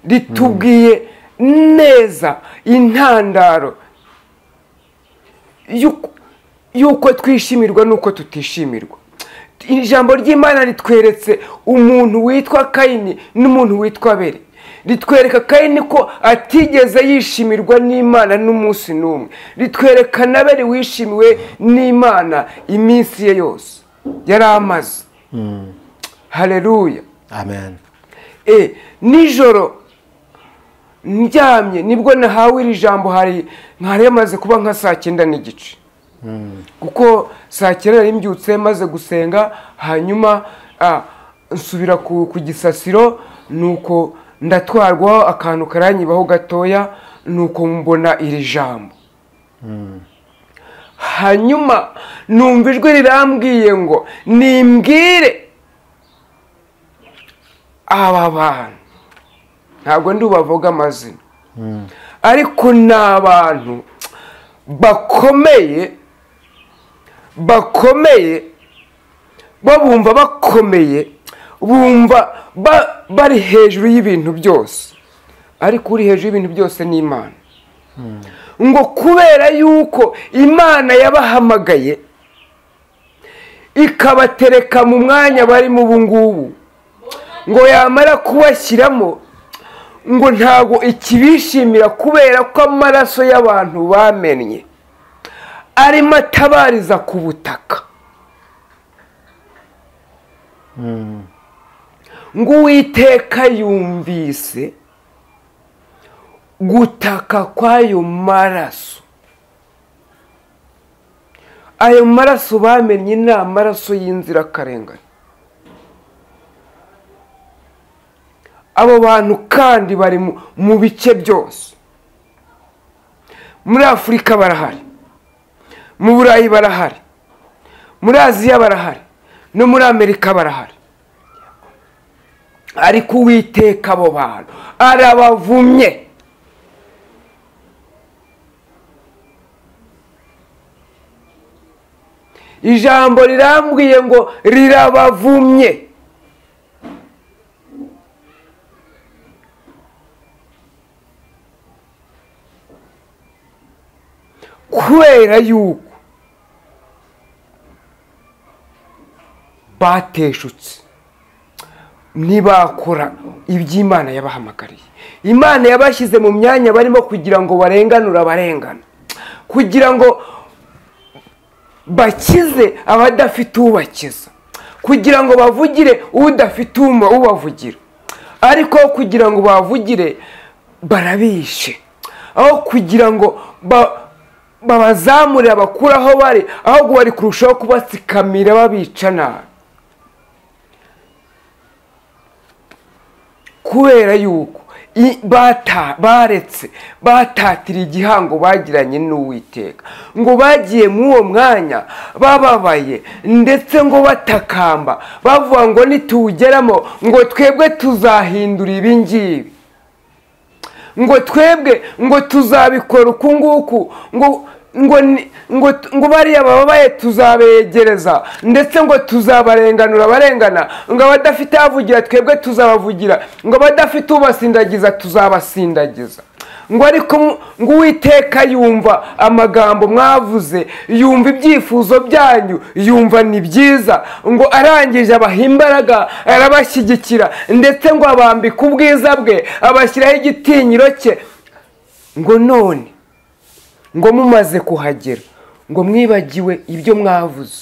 ritubwiye neza intandaro yuko twishimirwa nuko tutishimirwa. ijambo ry'Imana ritweretse umuntu witwa Kayini n'umuntu witwa Abeli. ritwereka Kayini ko atigeze yishimirwa n'Imana n'umunsi n'umwe. ritwereka na Abeli wishimiwe n'Imana iminsi ye yose yari amaze. Haleluya. Amen. Nijoro ndyamye nibwo nahawe iri jambo, hari yamaze kuba nka 9:30, kuko 9 nari mbyutse maze gusenga, hanyuma nsubira ku gisasiro, nuko ndatwarwaho akantu karanyibaho gatoya, nuko mbona iri jambo. hanyuma numva ijwi rirambwiye ngo nimbwire aba bantu, ntabwo ndubavuga amazina, ariko ni abantu bakomeye bumva bakomeye, bumva bari hejuru y'ibintu byose, ariko uri hejuru y'ibintu byose ni Imana. ngo kubera yuko Imana yabahamagaye ikabatereka mu mwanya bari mu bungubu, ngo yamara kubashyiramo, ngo ntabwo ikibishimira, kubera ko amaraso y'abantu bamennye arimo atabariza ku butaka. ngo Uwiteka yumvise gutaka kw'ayo maraso. ayo maraso bamennye ni amaraso y'inzirakarengane. abo bantu kandi bari mu bice byose. muri Afurika barahari, mu Burayi barahari, muri Aziya barahari, no muri Amerika barahari. ariko Uwiteka abo bantu arabavumye. ijambo rirambwiye ngo rirabavumye. kubera yuko bateshutse, ntibakora iby'Imana yabahamagariye. Imana yabashyize mu myanya barimo kugira ngo barenganure abarengana, kugira ngo bakize abadafite ubakiza, kugira ngo bavugire udafite ubavugira. ariko kugira ngo bavugire barabishe, aho kugira ngo babazamurira bakura aho bari, ahubwo bari kurushaho kubatsikamira babica nabi. kubera yuko baretse batatira igihango bagiranye n'Uwiteka, ngo bagiye muri uwo mwanya bababaye ndetse ngo batakamba bavuga ngo nituwugeramo ngo twebwe tuzahindura ibi ngibi, ngo twebwe ngo tuzabikora uku nguku, ngo bariya bababaye tuzabegereza ndetse ngo tuzabarenganura abarengana, ngo abadafite abavugira twebwe tuzabavugira, ngo abadafite ubasindagiza tuzabasindagiza. ngo ariko ngo Uwiteka yumva amagambo mwavuze, yumva ibyifuzo byanyu, yumva ni byiza, ngo arangije abaha imbaraga arabashyigikira ndetse ngo abambika ubwiza bwe abashyiraho igitinyiro cye. ngo none ngo mumaze kuhagera ngo mwibagiwe ibyo mwavuze,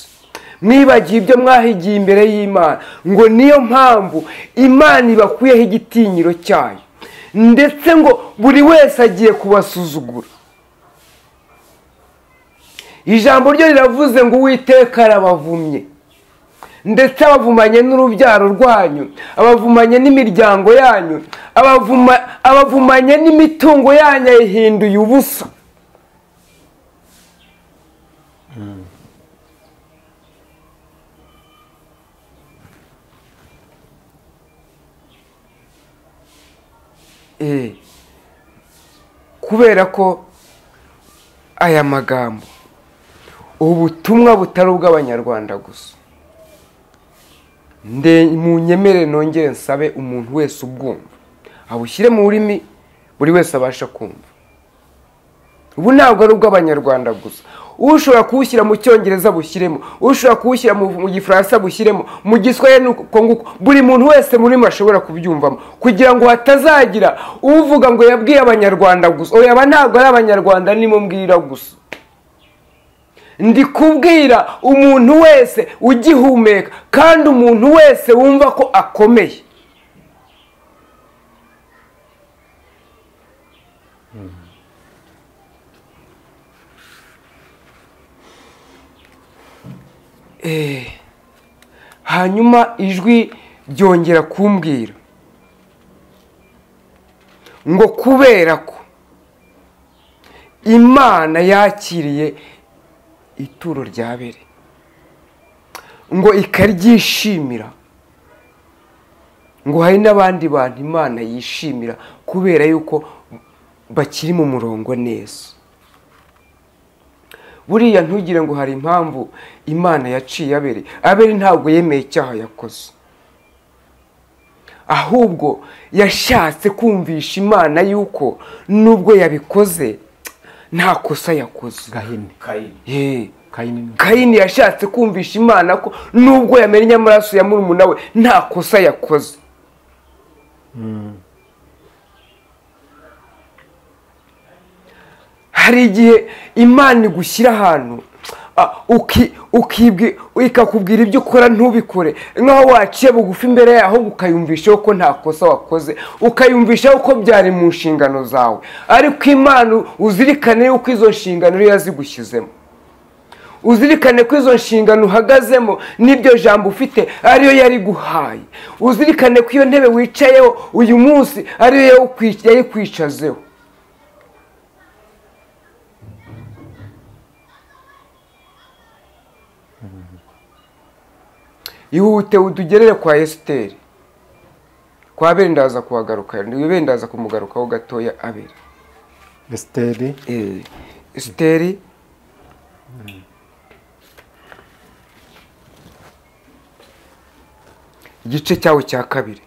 mwibagiwe ibyo mwahigiye imbere y'Imana, ngo niyo mpamvu Imana ibakuyeho igitinyiro cyayo ndetse ngo buri wese agiye kubasuzugura. Ijambo ryo riravuze ngo Uwiteka arabavumye ndetse abavumanye n'urubyaro rwanyu, abavumanye n'imiryango yanyu, abavumanye n'imitungo yanyu yahinduye ubusa. Kubera ko aya magambo ubutumwa butari ubw'Abanyarwanda gusa, mu nyemere nongere nsabe umuntu wese ubwumva abushyire mu rurimi buri wese abasha kumva. Ubu ntabwo ari ubw'Abanyarwanda gusa, ushobora kuwushyira mu Cyongereza bushyiremo, ushobora kuwushyira mu Gifaransa bushyiremo, mu Giswahili nuko nguko, buri muntu wese muri mwe ashobora kubyumvamo, kugira ngo hatazagira uvuga ngo yabwiye Abanyarwanda gusa. Oya, aba ntabwo ari Abanyarwanda nimo mbwira gusa, ndi kubwira umuntu wese ugihumeka kandi umuntu wese wumva ko akomeye. Hanyuma ijwi ryongera kumbwira ngo kubera ko Imana yakiriye ituro rya Abeli, ngo ikaryishimira, ngo hari n'abandi bantu Imana yishimira kubera yuko bakiri mu murongo neza. Buriya ntugire ngo hari impamvu Imana yaciye Abeli. Abeli ntabwo yemeye icyaha yakoze, ahubwo yashatse kumvisha Imana yuko nubwo yabikoze nta kosa yakoze. Kayini yashatse kumvisha Imana ko nubwo yamennye amaraso ya murumuna we nta kosa yakoze. Hari igihe Imana igushyira ahantu ikakubwira ibyo ukora ntubikore, nk'aho waciye bugufi imbere yaho ukayumvishaho ko nta kosa wakoze, ukayumvishaho ko byari mu nshingano zawe. Ariko Imana uzirikane yuko izo nshingano ariyo yazigushyizemo, uzirikane ko izo nshingano uhagazemo n'ibyo jambo ufite ariyo yari guhaye. Uzirikane ko iyo ntebe wicayeho uyu munsi ariyo yayikwicazeho. Ihute utugerere kwa Esiteri, kwa Abeli ndaza kuhagaruka, niwe ndaza kumugarukaho gatoya. Abeli, Esiteri igice cyawo cya kabiri,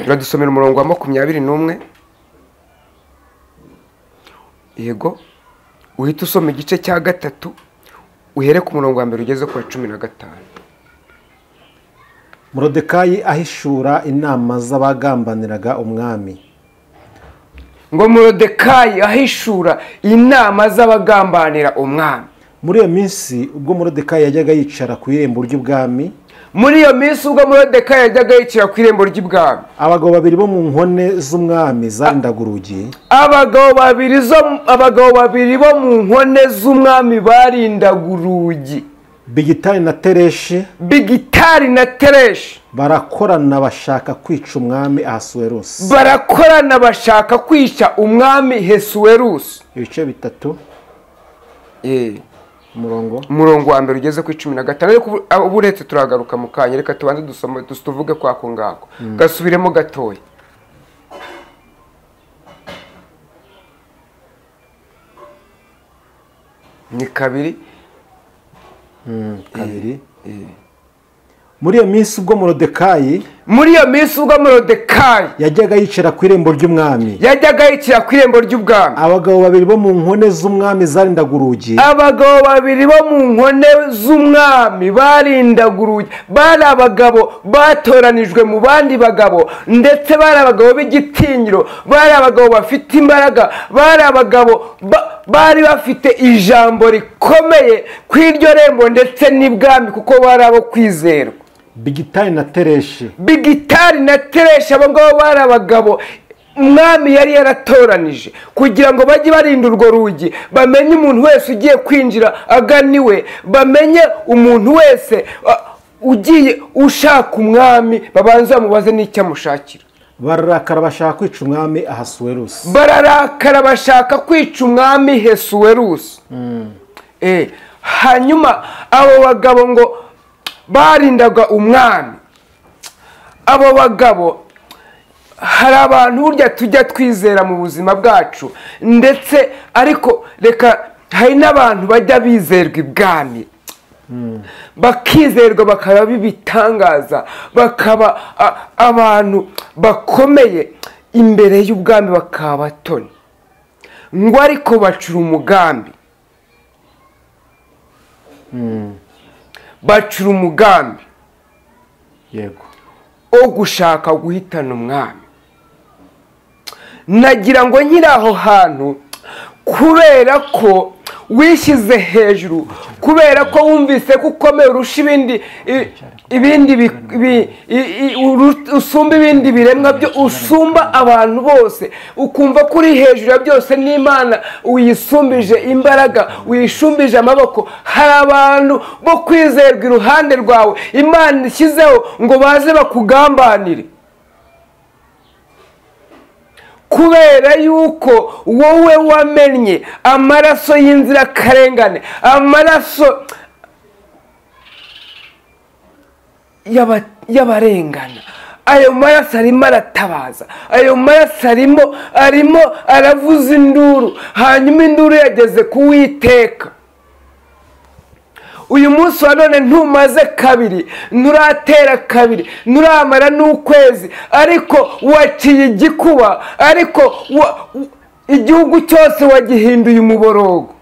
turadusomera umurongo wa 21. Yego, uhita usoma igice cya gatatu uhere ku murongo wa mbere ugeze ku wa 15. Moridekayi ahishura inama z'abagambaniraga umwami. Ngo Moridekayi ahishura inama z'abagambanira umwami. Muri iyo minsi ubwo Moridekayi yajyaga yicara ku irembo ry'ubwami, abagabo babiri bo mu nkone z'umwami zarindaga urugi. Abagabo babiri bo mu nkone z'umwami barindaga urugi. Bigitari na Tereshi Bigitari na Tereshi barakorana bashaka kwica umwami Ahasuwerusi. barakorana bashaka kwica umwami Hesuwerusi. Ibice bitatu umurongo wa mbere ugeze ku 15 ariko uburetse turagaruka mu kanya. Reka tubanze dusome tuvuge kwako ngako gasubiremo gatoya. Ni kabiri muri iyo minsi ubwo Morodekayi yajyaga yicara ku irembo ry'umwami, abagabo babiri bo mu nkone z'umwami barindaga urugi, bari abagabo batoranijwe mu bandi bagabo, ndetse bari abagabo b'igitinyiro, bari abagabo bafite imbaraga, bari abagabo bari bafite ijambo rikomeye ku iryo rembo ndetse n'ibwami, kuko bari abo kwizerwa. Bigitari na Tereshi abo ngabo bari abagabo umwami yari yaratoranije kugira ngo bajye barinda urwo rugi, bamenye umuntu wese ugiye kwinjira aganiwe, bamenye umuntu wese ugiye ushaka umwami, babanza bamubaze n'icyo amushakira. bararakara bashaka kwica umwami Ahasuwerusi. Hesuwerusi. Hanyuma abo bagabo ngo barindaga umwami. Abo bagabo hari abantu burya tujya twizera mu buzima bwacu, ndetse ariko reka hari n'abantu bajya bizerwa ibwami, bakizerwa bakaba bibitangaza, bakaba abantu bakomeye imbere y'ubwami, bakaba batoni ngo ariko bacura umugambi, yego, wo gushaka guhitana umwami. Nagira ngo nkiri aho hantu, kubera ko wishyize hejuru, kubera ko wumvise ko ukomeye urusha usumba ibindi biremwa byo, usumba abantu bose, ukumva ko uri hejuru ya byose, n'Imana uyisumbije imbaraga, uyishumbije amaboko. Hari abantu bo kwizerwa iruhande rwawe Imana ishyizeho ngo baze bakugambanire, kubera yuko wowe wamennye amaraso y'inzirakarengane, amaraso y'abarengana. Ayo maraso arimo aratabaza, ayo maraso arimo aravuza induru, hanyuma induru yageze ku Uwiteka. Uyu munsi wa none ntumaze kabiri, nuratera kabiri, nuramara n'ukwezi, ariko waciye igikuba, ariko igihugu cyose wagihinduye umuborogo.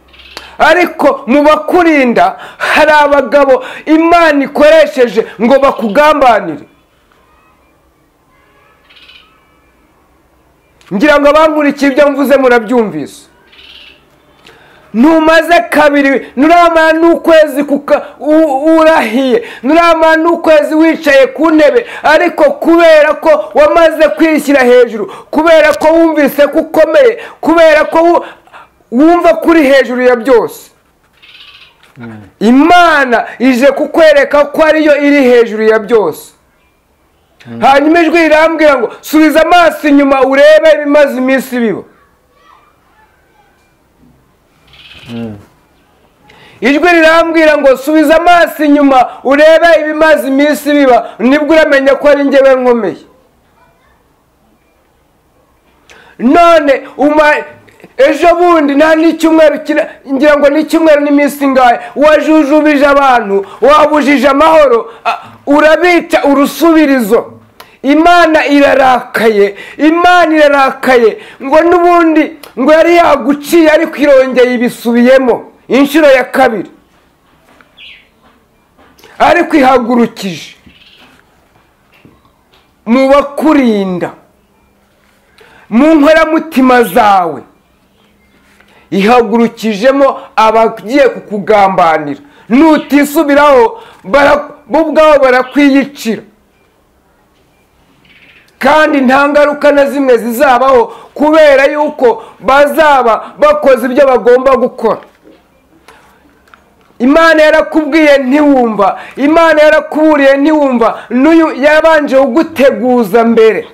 Ariko mu bakurinda hari abagabo Imana ikoresheje ngo bakugambanire. Ngira ngo abankurikiye ibyo mvuze murabyumvise. Ntumaze kabiri, nuramara n'ukwezi urahiye, nuramara n'ukwezi wicaye ku ntebe, ariko kubera ko wamaze kwishyira hejuru, kubera ko wumvise ko ukomeye, kubera ko wumva kuri hejuru ya byose, Imana ije kukwereka ko ariyo iri hejuru ya byose. Hanyuma ijwi rirambwira ngo subiza amaso inyuma urebe ibimaze iminsi biba. Ijwi rirambwira ngo subiza amaso inyuma urebe ibimaze iminsi biba, nibwo uramenya ko ari njyewe nkomeye. None ejo bundi nta n'icyumweru, ngira ngo n'icyumweru n'iminsi ingahe, wajujubije abantu, wabujije amahoro, urabica urusubirizo. Imana irarakaye ngo n'ubundi ngo yari yaguciye, ariko irongeye ibisubiyemo inshuro ya kabiri, ariko ihagurukije mu bakurinda, mu nkoramutima zawe, ihagurukijemo abagiye kukugambanira. Nutisubiraho bo ubwabo barakwiyicira, kandi nta ngaruka na zimwe zizabaho, kubera yuko bazaba bakoze ibyo bagomba gukora. Imana yarakubwiye ntiwumva, Imana yarakuburiye ntiwumva, n'uyu yabanje kuguteguza mbere.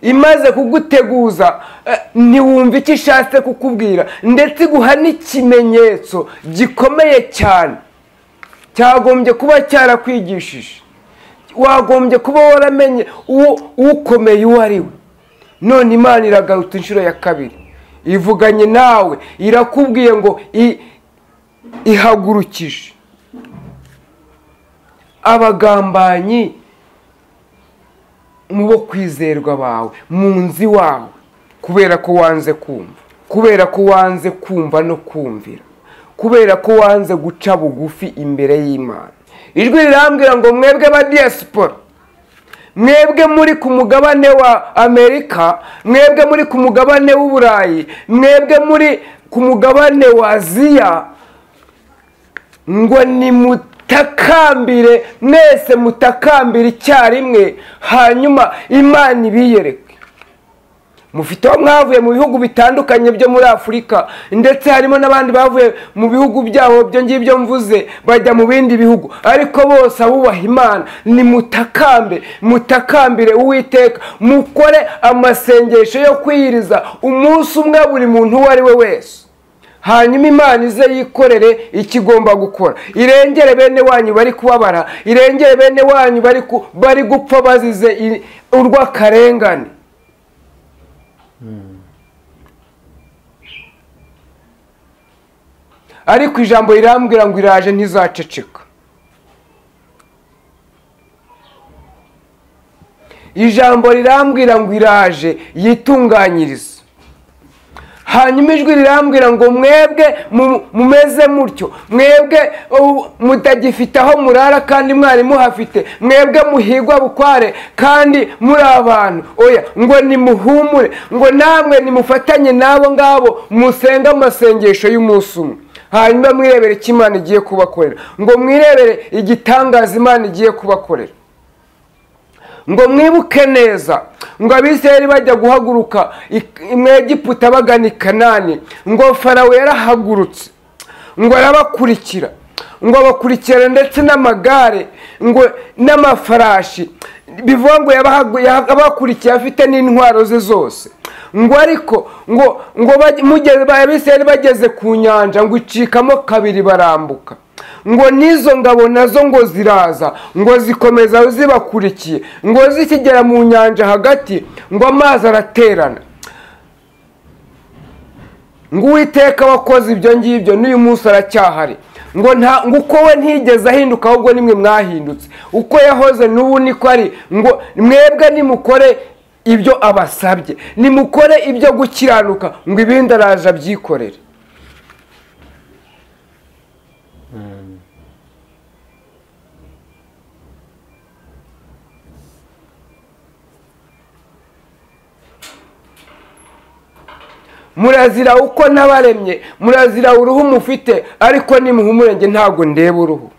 Imaze kuguteguza ntiwumva icyo ishatse kukubwira, ndetse iguha n'ikimenyetso gikomeye cyane cyagombye kuba cyarakwigishije. Wagombye kuba waramenye ukomeye uwo ari we. None Imana iragarutse inshuro ya kabiri, ivuganye nawe, irakubwiye ngo ihagurukije abagambanyi mu bo kwizerwa bawe, mu nzi wawe, kubera ko wanze kumva, kubera ko wanze kumva no kumvira, kubera ko wanze guca bugufi imbere y'Imana. Ijwi rirambwira ngo mwebwe ba diaspora, mwebwe muri ku mugabane wa Amerika, mwebwe muri ku mugabane w'Uburayi, mwebwe muri ku mugabane wa Aziya, ngo ni mutakambire, mwese mutakambire icyarimwe, hanyuma Imana ibiyereke. Mufite aho mwavuye mu bihugu bitandukanye byo muri Afurika, ndetse harimo n'abandi bavuye mu bihugu byabo byo ngibyo mvuze bajya mu bindi bihugu, ariko bose abubaha Imana. Ni mutakambe, mutakambire Uwiteka, mukore amasengesho yo kwiyiriza umunsi umwe buri muntu uwo ari we wese, hanyuma Imana ize yikorere ikigomba gukora. Irengere bene wanyu bari kubabara, irengere bene wanyu bari gupfa bazize urw'akarengane. Ariko ijambo rirambwira ngo iraje ntizaceceka. Ijambo rirambwira ngo iraje yitunganyiriza. Hanyuma ijwi rirambwira ngo mwebwe mumeze mutyo, mwebwe mutagifite aho murara kandi mwari muhafite, mwebwe muhigwa bukware kandi muri abantu, oya ngo nimuhumure, ngo namwe nimufatanye n'abo ngabo musenga amasengesho y'umunsi umwe. Hanyuma mwirebere icyo Imana igiye kubakorera, ngo mwirebere igitangaza Imana igiye kubakorera. Ngo mwibuke neza ngo Abisirayeli bajya guhaguruka mu Egiputa bagana i Kanani, ngo Farawo yarahagurutse, ngo arabakurikira, ngo abakurikira ndetse n'amagare, ngo n'amafarashi, bivuga ngo yabakurikiye afite n'intwaro ze zose. Ngo ariko ngo Abisirayeli bageze ku nyanja, ngo icikamo kabiri barambuka. Ngo n'izo ngabo nazo ngo ziraza, ngo zikomeza zibakurikiye, ngo zikigera mu nyanja hagati, ngo amazi araterana. Ngo Uwiteka wakoze ibyo ngibyo n'uyu munsi aracyahari. Ngo uko we ntigeze ahinduka, ahubwo nimwe mwahindutse. Uko yahoze n'ubu niko ari. Ngo mwebwe nimukore ibyo abasabye, nimukore ibyo gukiranuka, ngo ibindi araje abyikorere. Murazira uko nabaremye, murazira uruhu mufite, ariko nimuhumure, njye ntago ndeba uruhu.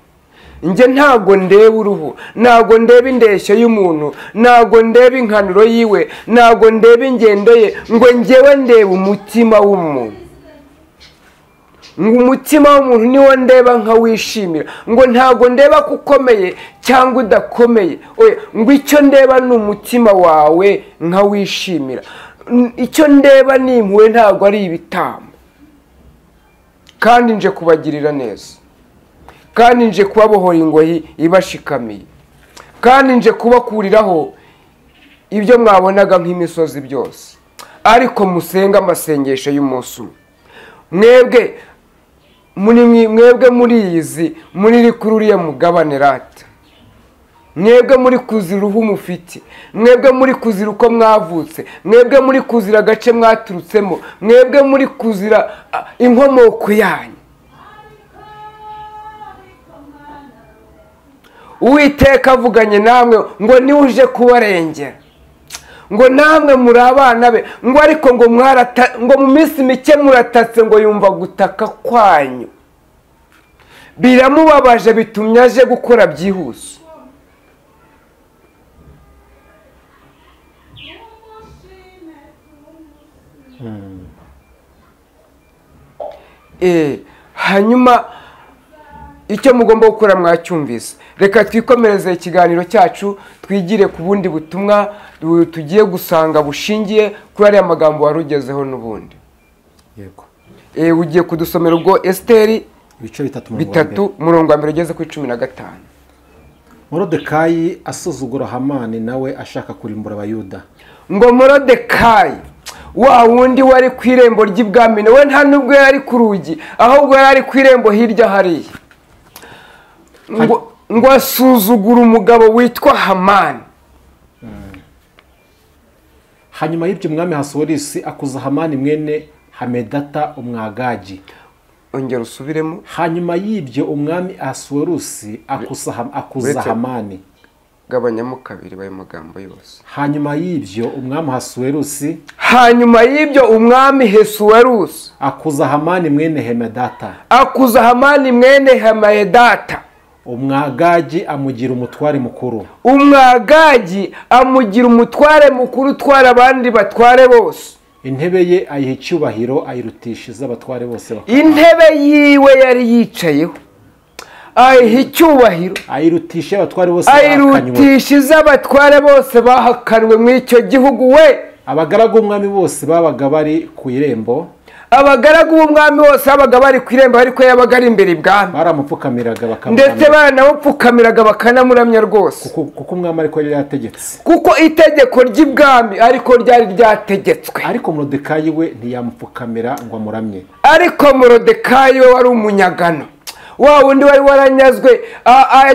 Njye ntago ndeba uruhu, ntago ndeba indeshyo y'umuntu, ntago ndeba inkanuro yiwe, ntago ndeba ingendo ye, ngo njyewe ndeba umutima w'umuntu. Ngo umutima w'umuntu niwo ndeba nkawishimira. Ngo ntago ndeba ko ukomeye cyangwa udakomeye, oya, ngo icyo ndeba ni umutima wawe nkawishimira. Icyo ndeba ni impuhwe, ntago ari ibitambo. Kandi nje kubagirira neza, kandi nje kubabohora ingoyi ibashikamiye, kandi nje kubakuriraho ibyo mwabonaga nk'imisozi byose, ariko musenga amasengesho y'umunsi umwe. Mwebwe muri izi muri kuri uriya mugabane rata, mwebwe muri kuzira uruhu mufite, mwebwe muri kuzira uko mwavutse, mwebwe muri kuzira agace mwaturutsemo, mwebwe muri kuzira inkomoko yanyu. Uwiteka avuganye namwe ngo niwe uje kubarengera, ngo namwe muri abana be, ngo ariko ngo mu minsi mike muratatse, ngo yumva gutaka kwanyu biramubabaje, bitumye aje gukora byihuse. hanyuma icyo mugomba gukora mwacyumvise. Reka twikomereze ikiganiro cyacu twigire ku bundi butumwa tugiye gusanga bushingiye kuri ariya magambo warugezeho n'ubundi. Yego. Ugiye kudusomera ubwo Esiteri ibice 3 murongo wa mbere ugeze kuri 15. Morodekayi asuzugura Hamani nawe ashaka kurimbura abayuda. Ngo Morodekayi wa wundi wari ku irembo ry'ibwami nawe nta nubwo yari ku rugi, ahubwo yari ku irembo hirya hariya. Ngo asuzugura umugabo witwa Hamani. Hanyuma y'ibyo umwami Hasuwerusi akuza Hamani mwene Hamedata umwagaji. Ongera usubiremo. Hanyuma y'ibyo umwami Hasuwerusi akuza Hamani. Gabanyamo kabiri bayo magambo yose. Hanyuma y'ibyo umwami Hasuwerusi. Hanyuma y'ibyo umwami Hasuwerusi akuza Hamani mwene Hamedata. Akuza Hamani mwene Hamedata. Umwagaji amugira umutware mukuru. Umwagaji amugira umutware mukuru utwara abandi batware bose. Intebe ye ayiha icyubahiro ayirutisha iz'abatware bose bakaba. Intebe yiwe yari yicayeho ayiha icyubahiro ayirutisha abatware bose bahakanywe. Ayirutisha iz'abatware bose bahakanwe mu icyo gihugu we. Abagaragu b'umwami bose babaga bari ku irembo. Abagaragu b'umwami bose babaga bari ku irembo ariko yabaga ari imbere ibwami. Baramupfukamiraga bakamuramya. Ndetse baranamupfukamiraga bakanamuramya rwose. Kuko umwami ariko yari yategetse. Kuko itegeko ry'ibwami ariko ryari ryategetswe. Ariko Morodekayi we ntiyamupfukamira ngo amuramye. Ariko Morodekayi we wari umunyagano. Wa wundi wari waranyazwe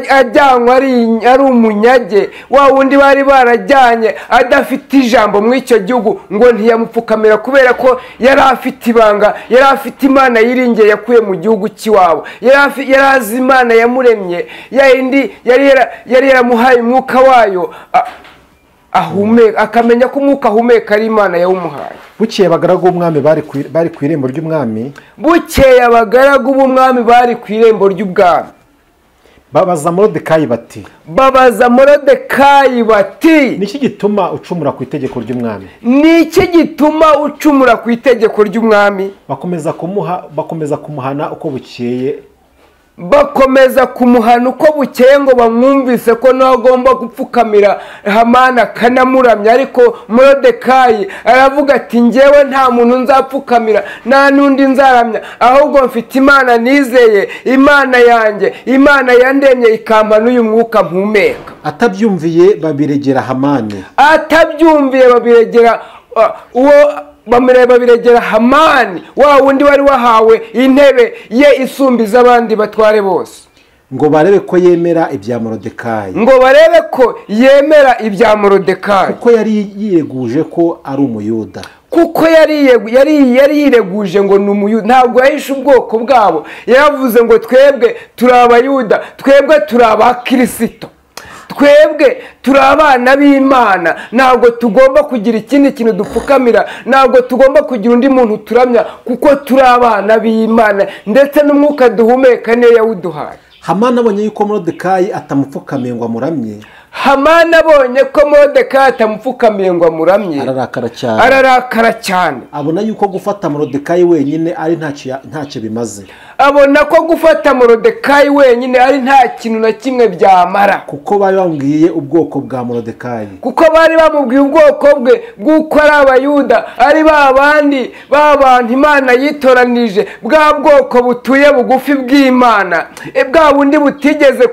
ajyanwa ari umunyage. Wa wundi bari barajyanye adafite ijambo mu icyo gihugu ngo ntiyamupfukamira kubera ko yari afite ibanga, yari afite Imana yiringiye yakuye mu gihugu cy'iwabo. Yari azi Imana yamuremye, yindi yari yaramuhaye umwuka wayo ahumeka, akamenya ko umwuka ahumeka ari Imana yawumuhaye. Bukeye abagaragu b'umwami bari ku irembo ry'umwami. Bukeye abagaragu b'umwami bari ku irembo ry'ubwami. Babaza Morodekayi bati. Babaza Morodekayi bati. Niki gituma ucumura ku itegeko ry'umwami? Niki gituma ucumura ku itegeko ry'umwami? Bakomeza kumuhana uko bukeye. Bakomeza kumuhana uko bukeye ngo bamwumvise ko nawe agomba gupfukamira Hamani akanamuramya. Ariko Morodekayi aravuga ati njyewe nta muntu nzapfukamira nta n'undi nzaramya, ahubwo mfite Imana nizeye, Imana yanjye, Imana yandemye ikampa n'uyu mwuka mpumeka. Atabyumviye babiregera Hamani. Atabyumviye babiregera babiregera Hamani, wa wundi wari wahawe intebe ye isumbiza abandi batware bose. Ngo barebe ko yemera ibya Morodekayi. Ngo barebe ko yemera ibya Morodekayi. Kuko yari yireguje ko ari umuyuda. Kuko yari yireguje ngo ni umuyuda. Ntabwo yahishe ubwoko bwabo. Yaravuze ngo twebwe turi abayuda, twebwe turi abakristo, twebwe turi abana b'Imana, ntabwo tugomba kugira ikindi kintu dupfukamira, ntabwo tugomba kugira undi muntu turamya, kuko turi abana b'Imana ndetse n'umwuka duhumeka niyo yawuduhaye. Hamani abonye yuko Morodekayi atamupfukamiye ngo amuramye. Hamani abonye ko Morodekayi atamupfukamiye ngo amuramye, ararakara cyane. Abona yuko gufata Morodekayi wenyine ari ntacyo bimaze. Abona ko gufata Morodekayi wenyine ari nta kintu na kimwe byamara. Kuko bari bamubwiye ubwoko bwa Morodekayi. Kuko bari bamubwiye ubwoko bwe bw'uko ari abayuda, ari babandi b'abantu Imana yitoranije, bwa bwoko butuye bugufi bw'Imana, bwa bundi butigeze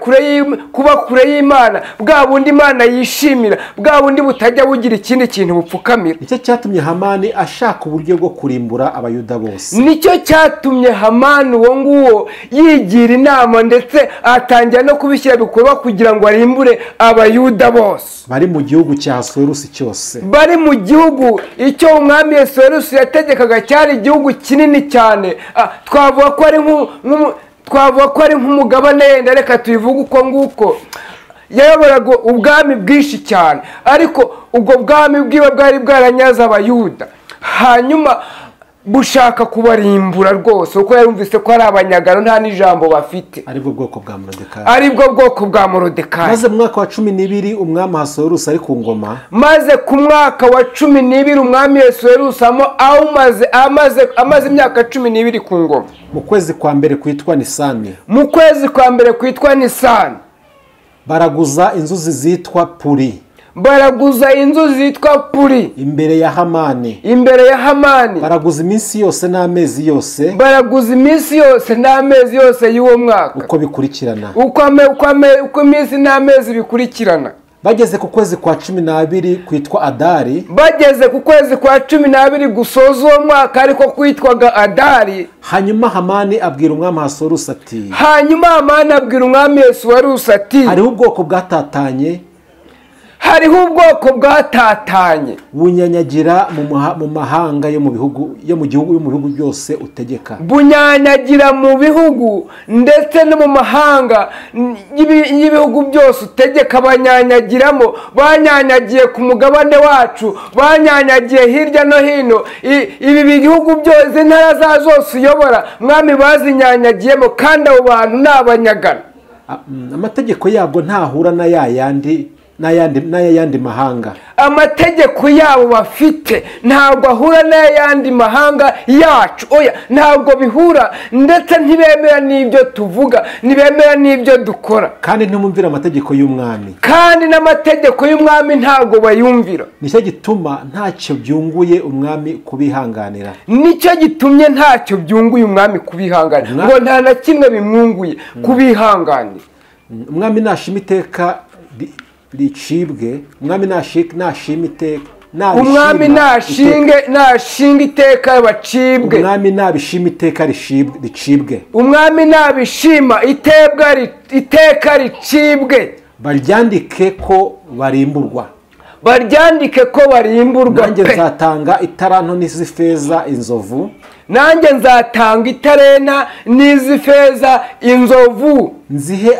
kuba kure y'Imana, bwa bundi Imana yishimira, bwa bundi butajya bugira ikindi kintu bupfukamira. Nicyo cyatumye Hamani ashaka uburyo bwo kurimbura abayuda bose. Nicyo cyatumye Hamani uwo nguwo yigira inama ndetse atangira no kubishyira bikorwa kugira ngo arimbure abayuda bose bari mu gihugu cya Hasuwerusi cyose. Bari mu gihugu icyo umwami Hasuwerusi yategekaga cyari igihugu kinini cyane. Twavuga ko ari nk'umugabane yenda, reka tubivuge uko nguko. Yayoboraga ubwami bwinshi cyane, ariko ubwo bwami bwiwe bwari bwaranyaze abayuda. Hanyuma bushaka kubarimbura rwose kuko yarumvise ko ari abanyagano nta n'ijambo bafite. aribwo bwoko bwa Moridekayi. aribwo bwoko bwa Moridekayi. maze mu mwaka wa 12 umwami Ahasuwerusi ari ku ngoma. maze ku mwaka wa 12 umwami Ahasuwerusi amaze imyaka 12 ku ngoma. mu kwezi kwa mbere kwitwa Nisani. mu kwezi kwa mbere kwitwa Nisani. baraguza inzuzi zitwa Puri. baraguza inzuzi zitwa Puri imbere ya Hamani. imbere ya Hamani. baraguza iminsi yose n'amezi yose. baraguza iminsi yose n'amezi yose y'uwo mwaka. uko bikurikirana. uko iminsi n'amezi bikurikirana. bageze ku kwezi kwa 12 kwitwa Adari. bageze ku kwezi kwa 12 gusoza uwo mwaka ariko kwitwaga Adari. hanyuma Hamani abwira umwami Ahasuwerusi ati. hariho ubwoko bwatatanye. bunyanyagira mu mahanga yo mu bihugu byose utegeka. bunyanyagira mu bihugu ndetse no mu mahanga y'ibihugu byose utegeka banyanyagiramo. banyanyagiye ku mugabane wacu, banyanyagiye hirya no hino. ibi bihugu byose intara za zose uyobora mwami bazinyanyagiyemo kandi abo bantu ni abanyagano. amategeko yabwo ntahura n'ayandi mahanga. amategeko yabo bafite ntabwo ahura n'ayandi mahanga yacu. oya ntabwo bihura ndetse ntibemera n'ibyo tuvuga, ntibemera n'ibyo dukora. kandi ntimumvira amategeko y'umwami. kandi n'amategeko y'umwami ntabwo bayumvira. nicyo gituma ntacyo byunguye umwami kubihanganira. nicyo gitumye ntacyo byunguye umwami kubihanganira ngo nta na kimwe bimwunguye kubihanganira. umwami nashima iteka ricibwe. umwami nashima iteka. umwami nashinga iteka bacibwe. umwami nabishima iteka ricibwe. umwami nabishima iteka ricibwe. baryandike ko barimburwa. baryandike ko barimburwa. nanjye nzatanga italanto n'iz'ifeza inzovu. nanjye nzatanga itarena n'iz'ifeza inzovu. nzihe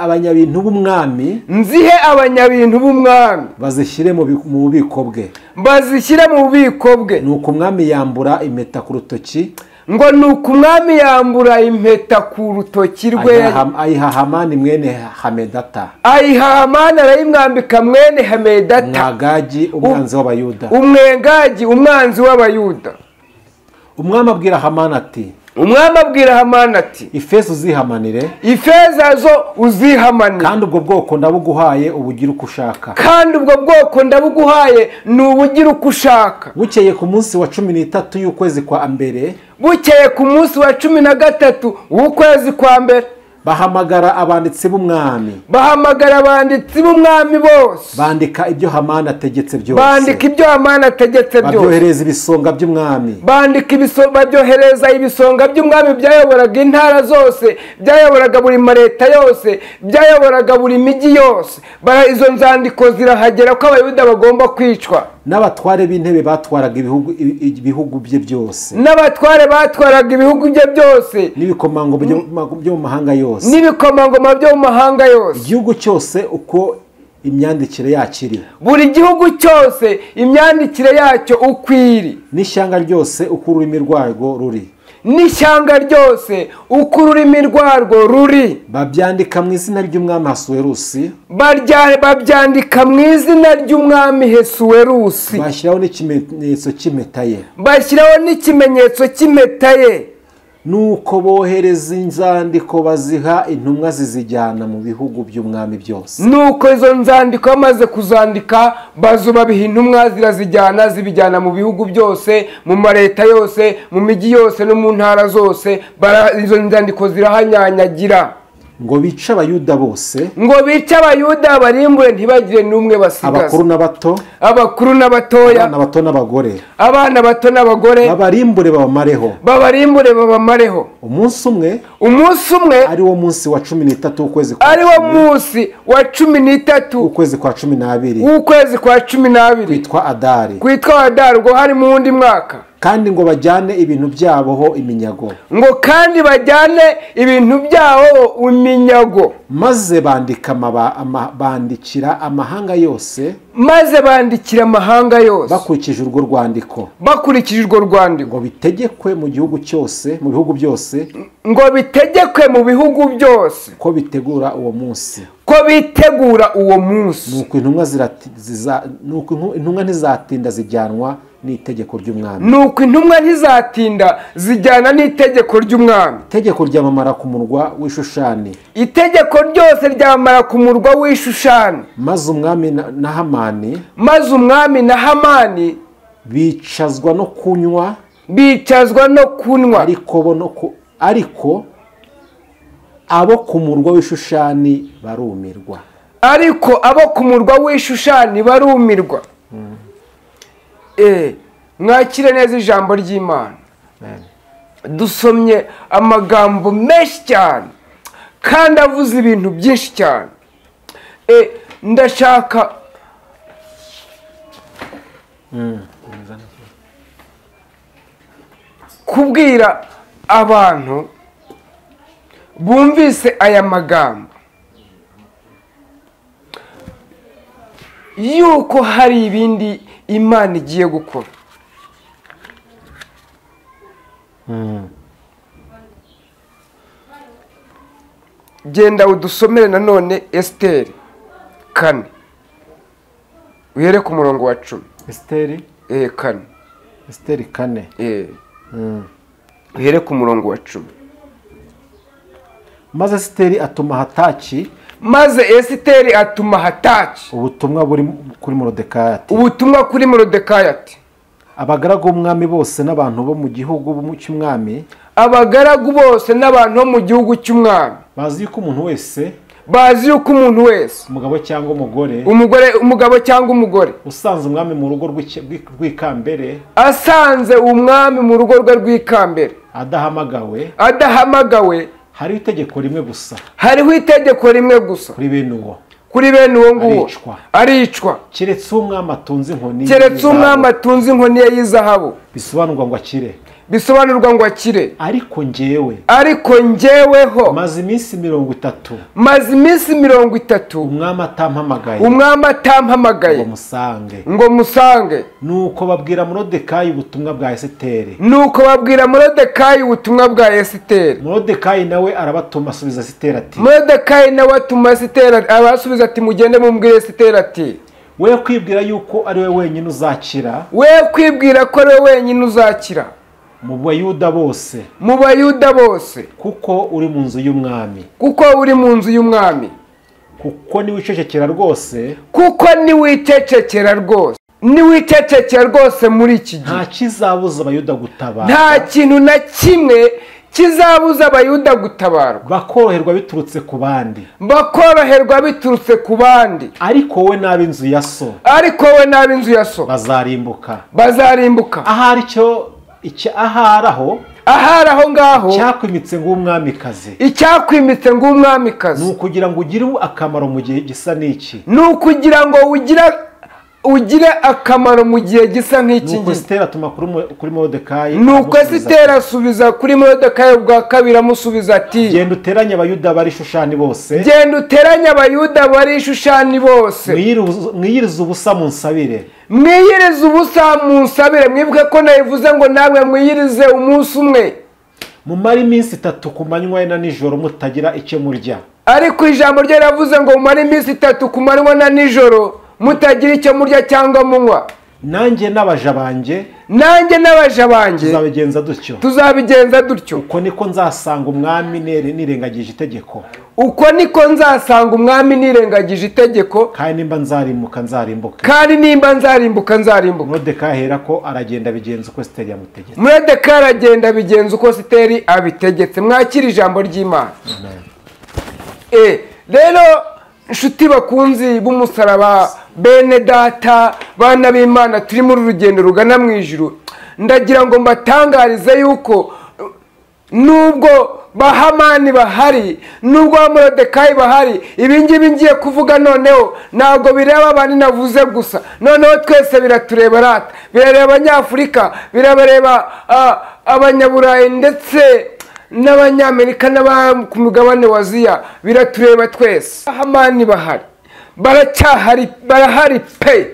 abanyabintu b'umwami. nzihe abanyabintu b'umwami. bazishyire mu bubiko bwe. bazishyire mu bubiko bwe. nuko umwami yambura impeta ku rutoki. ngo nuko umwami yambura impeta ku rutoki rwe. ayiha Hamani mwene Hamedata. ayiha Hamani arayimwambika mwene Hamedata. umwagagi umwanzi w'abayuda. umwegagi umwanzi w'abayuda. umwami abwira Hamani ati. ifeza uzihamanire. ifeza zo uzihamanire. kandi ubwo bwoko ndabuguhaye ubugira uko ushaka. kandi ubwo bwoko ndabuguhaye ni ubugira uko ushaka. bukeye ku munsi wa 13 y'ukwezi kwa mbere. bukeye ku munsi wa 13 w'ukwezi kwa mbere. bahamagara abanditsi b'umwami. bahamagara abanditsi b'umwami bose. bandika ibyo Hamani ategetse byose. bandika ibyo Hamani ategetse byose. babyohereza ibisonga by'umwami. babyohereza ibisonga by'umwami byayoboraga intara zose, byayoboraga buri mareta yose, byayoboraga buri migi yose. izo nzandiko zirahagera ko abayuda bagomba kwicwa. n'abatware b'intebe batwaraga ibihugu bye byose. n'abatware batwaraga ibihugu bye byose. n'ibikomangoma byo mu mahanga yose. n'ibikomangoma byo mu mahanga yose. igihugu cyose uko imyandikire yacyo iri. buri gihugu cyose imyandikire yacyo uko iri. n'ishyanga ryose uko ururimi rwarwo ruri. n'ishyanga ryose uko ururimi rwarwo ruri. babyandika mu izina ry'umwami Ahasuwerusi. babyandika mu izina ry'umwami Ahasuwerusi. bashyiraho n'ikimenyetso cy'impeta ye. bashyiraho n'ikimenyetso cy'impeta ye. nuko bohereza inzandiko baziha intumwa zizijyana mu bihugu by'umwami byose. nuko izo nzandiko bamaze kuzandika babiha intumwa zibijyana mu bihugu byose, mu mareta yose, mu migi yose no mu ntara zose. izo nzandiko zirahanyanyagira ngo bice abayuda bose. ngo bice abayuda barimbure ntibagire n'umwe basigaza. abakuru n'abato. abakuru n'abatoya. abana bato n'abagore. abana bato n'abagore. babarimbure babamareho. babarimbure babamareho. umunsi umwe ari wo munsi wa 13 w'ukwezi kwa. ari wo munsi wa 13 w'ukwezi kwa 12. w'ukwezi kwa 12 kwitwa Adari. kwitwa Adari ngo hari mu wundi mwaka. kandi ngo bajyane ibintu byabo ho iminyago, ngo kandi bajyane ibintu byabo iminyago, maze bandikira amahanga yose, maze bandikira amahanga yose bakurikije urwo rwandiko, bakurikije urwo rwandiko, ngo bitegekwe mu gihugu cyose, mu bihugu byose, ngo bitegekwe mu bihugu byose ko bitegura uwo munsi, ko bitegura uwo munsi. nuko intumwa ntizatinda zijyanwa n'itegeko ry'umwami, nuko intumwa ntizatinda zijyana n'itegeko ry'umwami. itegeko ryamamara ku murwa w'Ishushani, itegeko ryose ryamamara ku murwa w'Ishushani, maze umwami na Hamani, maze umwami na Hamani bicazwa no kunywa, ariko abo ku murwa w'Ishushani barumirwa, ariko abo ku murwa w'Ishushani barumirwa. Mwakire neza ijambo ry'Imana. Dusomye amagambo menshi cyane kandi avuze ibintu byinshi cyane. Ndashaka kubwira abantu bumvise aya magambo yuko hari ibindi Imana igiye gukora. Genda udusomere nanone Esiteri 4, uhere ku murongo wa 10. Esiteri 4, Esiteri 4, uhere ku murongo wa 10. maze Esiteri atuma Hataki, ubutumwa buri kuri Moridekayi ati, abagaragu b'umwami bose n'abantu bo mu gihugu cy'umwami, bazi yuko umuntu wese, umugabo cyangwa umugore, usanze umwami mu rugo rw'ikambere, adahamagawe, hariho itegeko rimwe gusa, kuri bene uwo nguwo aricwa, keretse umwami atunze inkoni ye y'izahabu, bisobanurwa ngo akire. ariko njyeweho maze iminsi 30 umwami atampamagaye ngo musange. nuko babwira Moridekayi ubutumwa bwa Esiteri, Moridekayi nawe arabatuma asubiza Esiteri ati, mugende mumbwire Esiteri ati, we kwibwira yuko ari we wenyine uzakira, mu bayuda bose, kuko uri mu nzu y'umwami, kuko niwicecekera rwose muri iki gihe, nta kizabuza abayuda gutabara, nta kintu na kimwe kizabuza abayuda gutabarwa, bakoroherwa biturutse ku bandi, ariko wowe n'ab'inzu ya so bazarimbuka. ahari aho ngaho icyakwimitse ng'umwamikazi, ni ukugira ngo ugire akamaro mu gihe gisa n'iki, ugire akamaro mu gihe gisa nk'iki. nuko Esiteri atuma kuri Moridekayi, nuko Esiteri asubiza kuri Moridekayi ubwa kabiri amusubiza ati, genda uteranye abayuda bari Ishushani bose, mwiyirize ubusa munsabire, mwibuke ko nabivuze ngo namwe mwiyirize umunsi umwe, mumare iminsi 3 ku manywa na nijoro mutagira icyo murya. ariko ijambo rye riravuze ngo mumare iminsi 3 ku manywa na nijoro mutagira icyo murya cyangwa munywa. nanjye n'abaja banjye tuzabigenza dutyo. uko niko nzasanga umwami nirengagije itegeko, kandi nimba nzarimbuka nzarimbuka. Moridekayi aherako aragenda abigenza uko Esiteri abitegetse. mwakira ijambo ry'Imana. rero inshuti bakunzi b'umusaraba, bene data, bana b'Imana, turi muri urugendo rugana mu ijuru, ndagira ngo mbatangarize yuko nubwo ba Hamani bahari, nubwo ba Morodekayi bahari, ibi ngibi ngiye kuvuga noneho ntabwo bireba abandi navuze gusa, noneho twese biratureba rata, birareba Abanyafurika, birabareba Abanyaburayi ndetse n'Abanyamerika n'aba ku mugabane wa Aziya, biratureba twese. Hamani bahari, baracyahari, barahari pe,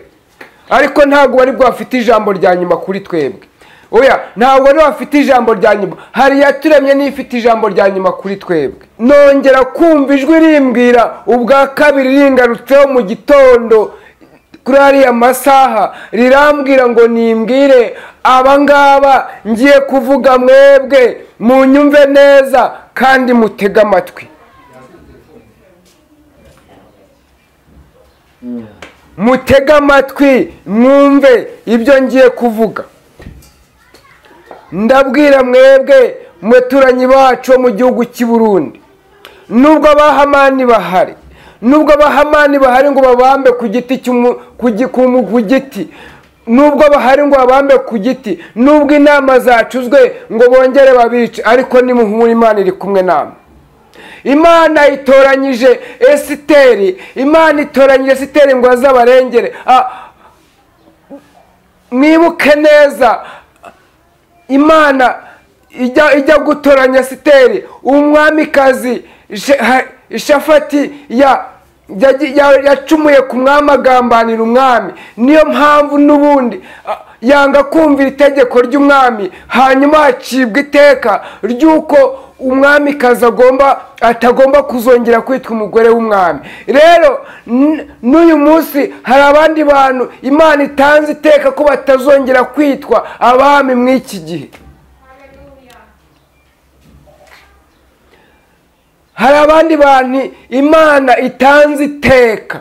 ariko ntabwo bari bwafite ijambo rya nyuma kuri twebwe. Oya, ntabwo ari bafite ijambo rya nyuma, hari yaturemye n'ifite ijambo rya nyuma kuri twebwe. Nongera kumva ijwi rimbwira ubwa kabiri ringarutseho mu gitondo kuri ariya masaha, rirambwira ngo nimbwire abangaba ngiye kuvuga, mwebwe munyumve neza kandi mutege amatwi. Mutege amatwi mwumve ibyo ngiye kuvuga. Ndabwira mwebwe muturanyi bacu mu gihugu cy'i Burundi, nubwo abahamani bahari, nubwo abahamani bahari ngo babambe ku giti ku giti, nubwo bahari ngo babambe ku giti, nubwo inama zacuzwe ngo bongere babice, ariko nimuhumure, Imana iri kumwe namwe. Imana itoranyije Esiteri, Imana itoranyije Esiteri ngo azabarengere. Mwibuke neza, Imana ijya gutoranya Esiteri, umwamikazi Shafati yacumuye ku mwami, agambanira umwami, niyo mpamvu n'ubundi yanga kumvira itegeko ry'umwami, hanyuma hacibwa iteka ry'uko umwamikazi atagomba kuzongera kwitwa umugore w'umwami. Rero n'uyu munsi hari abandi bantu Imana itanze iteka ko batazongera kwitwa abami mw'iki gihe. Hari abandi bantu Imana itanze iteka,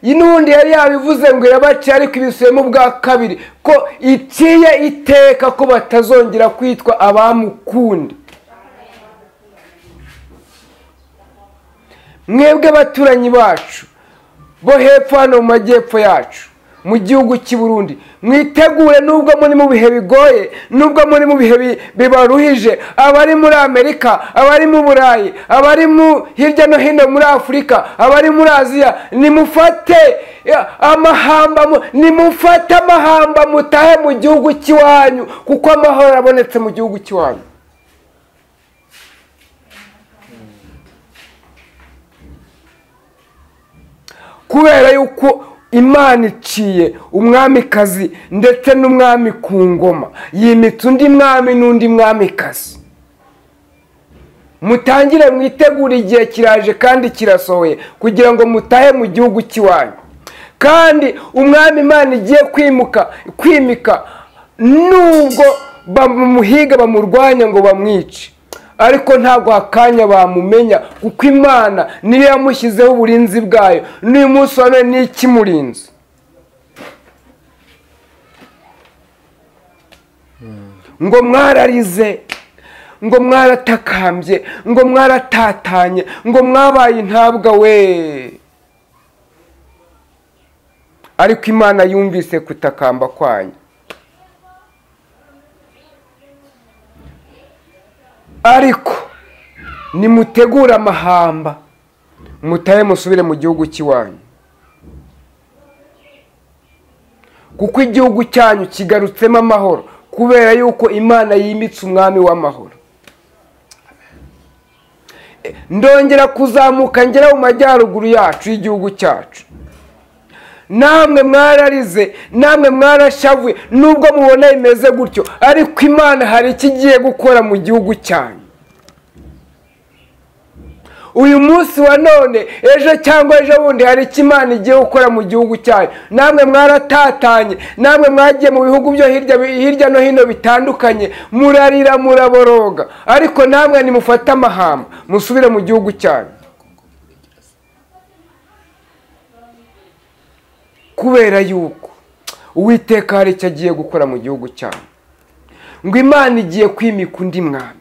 n'ubundi yari yabivuze ngo irabaciye, ariko ibisubiyemo bwa kabiri ko iciye iteka ko batazongera kwitwa abami ukundi. Mwebwe baturanyi bacu bo hepfo hano mu majyepfo yacu mu gihugu cy'i Burundi, mwitegure, nubwo muri mu bihe bigoye, nubwo muri mu bihe bibaruhije, abari muri Amerika, abari mu Burayi, abari hirya no hino muri Afurika, abari muri Aziya, nimufate amahamba mutahe mu gihugu cy'iwanyu, kuko amahoro arabonetse mu gihugu cy'iwanyu. Kubera yuko Imana iciye umwamikazi ndetse n'umwami ku ngoma, yimitse undi mwami n'undi mwamikazi. Mutangire mwitegure, igihe kiraje kandi kirasohoye kugira ngo mutahe mu gihugu cy'iwanyu. Kandi umwami Imana igiye kwimika, nubwo bamuhiga bamurwanya ngo bamwice, ariko ntabwo akanya bamumenya, kuko Imana niyo yamushyizeho uburinzi bwayo. N'uyu munsi wa none ni ikimurinzi. Ngo mwararize, ngo mwaratakambye, ngo mwaratatanye, ngo mwabaye intabwa we, ariko Imana yumvise kutakamba kwanyu. Ariko nimutegura amahamba mutahe musubire mu gihugu cy'iwanyu, kuko igihugu cyanyu kigarutsemo amahoro, kubera yuko Imana yimitse umwami w'amahoro. Ndongera kuzamuka ngera mu majyaruguru yacu y'igihugu cyacu. Namwe mwararize, namwe mwarashavuye, nubwo mubona imeze gutyo, ariko Imana hari ikigiye gukora mu gihugu cyanyu. Uyu munsi wa none, ejo cyangwa ejo bundi, hari icyo Imana igiye gukora mu gihugu cyanyu. Namwe mwaratatanye, namwe mwagiye mu bihugu byo hirya no hino bitandukanye, murarira muraboroga, ariko namwe nimufate amahamba musubire mu gihugu cyanyu, kubera yuko Uwiteka hari icyo agiye gukora mu gihugu cyanyu. Ngo Imana igiye kwimika undi mwami,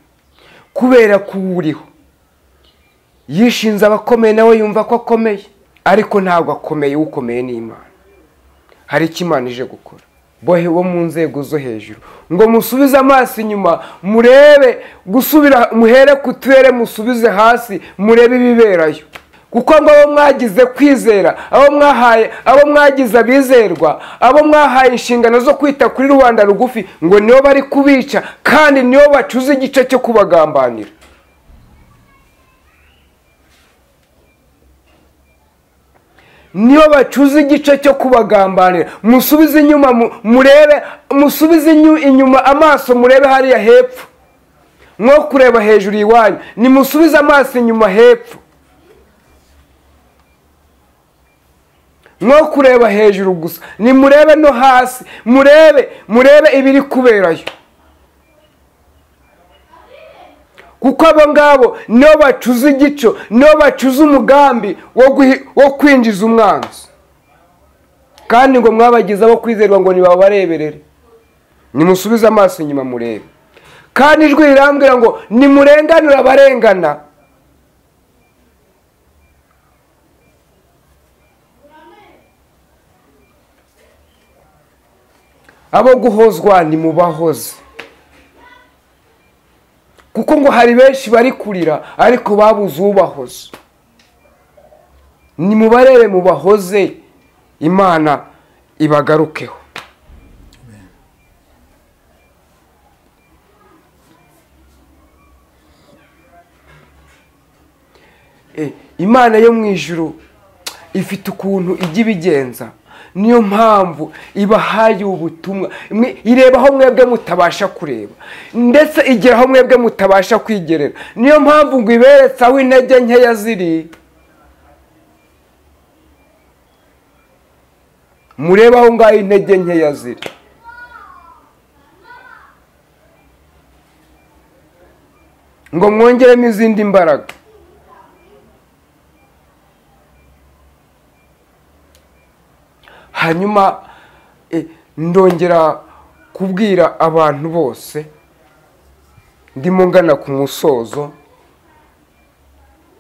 kubera ko uriho yishinze abakomeye, nawe yumva ko akomeye, ariko ntabwo akomeye, ukomeye ni Imana. Hari icyo Imana ije gukora. bo mu nzego zo hejuru ngo musubize amaso inyuma murebe gusubira muhere ku turere musubize hasi murebe ibiberayo kuko ngo abo mwagize kwizera abo mwagize abizerwa abo mwahaye inshingano zo kwita kuri rubanda rugufi ngo nibo bari kubica kandi nibo bacuze igice cyo kubagambanira. Niyo bacuze igice cyo kubagambanira. Musubize inyuma murebe, musubize inyuma amaso murebe hariya hepfo, mwo kureba hejuru iwanyu, ni musubize amaso inyuma hepfo, mwo kureba hejuru gusa, ni murebe no hasi, murebe ibiri kuberayo, kuko abo ngabo niyo bacuze igico, niyo bacuze umugambi wo kwinjiza umwanzi, kandi ngo mwabagize abo kwizerwa ngo nibabareberere. Nimusubize amaso inyuma murebe, kandi ijwi rirambwira ngo nimurenganura abarengana, abo guhozwa nimubahoze, kuko ngo hari benshi bari kurira ariko babuze ubahoza. Nimubarebe mubahoze, Imana ibagarukeho. Imana yo mu ijuru ifite ukuntu ijya ibigenza, niyo mpamvu ibahaye ubutumwa, ireba aho mwebwe mutabasha kureba, ndetse igera aho mwebwe mutabasha kwigerera. Niyo mpamvu ngo iberetse aho intege nkeya ziri, murebe aho ngaho intege nkeya ziri, ngo mwongeremo izindi mbaraga. Hanyuma ndongera kubwira abantu bose, ndimo ngana ku musozo,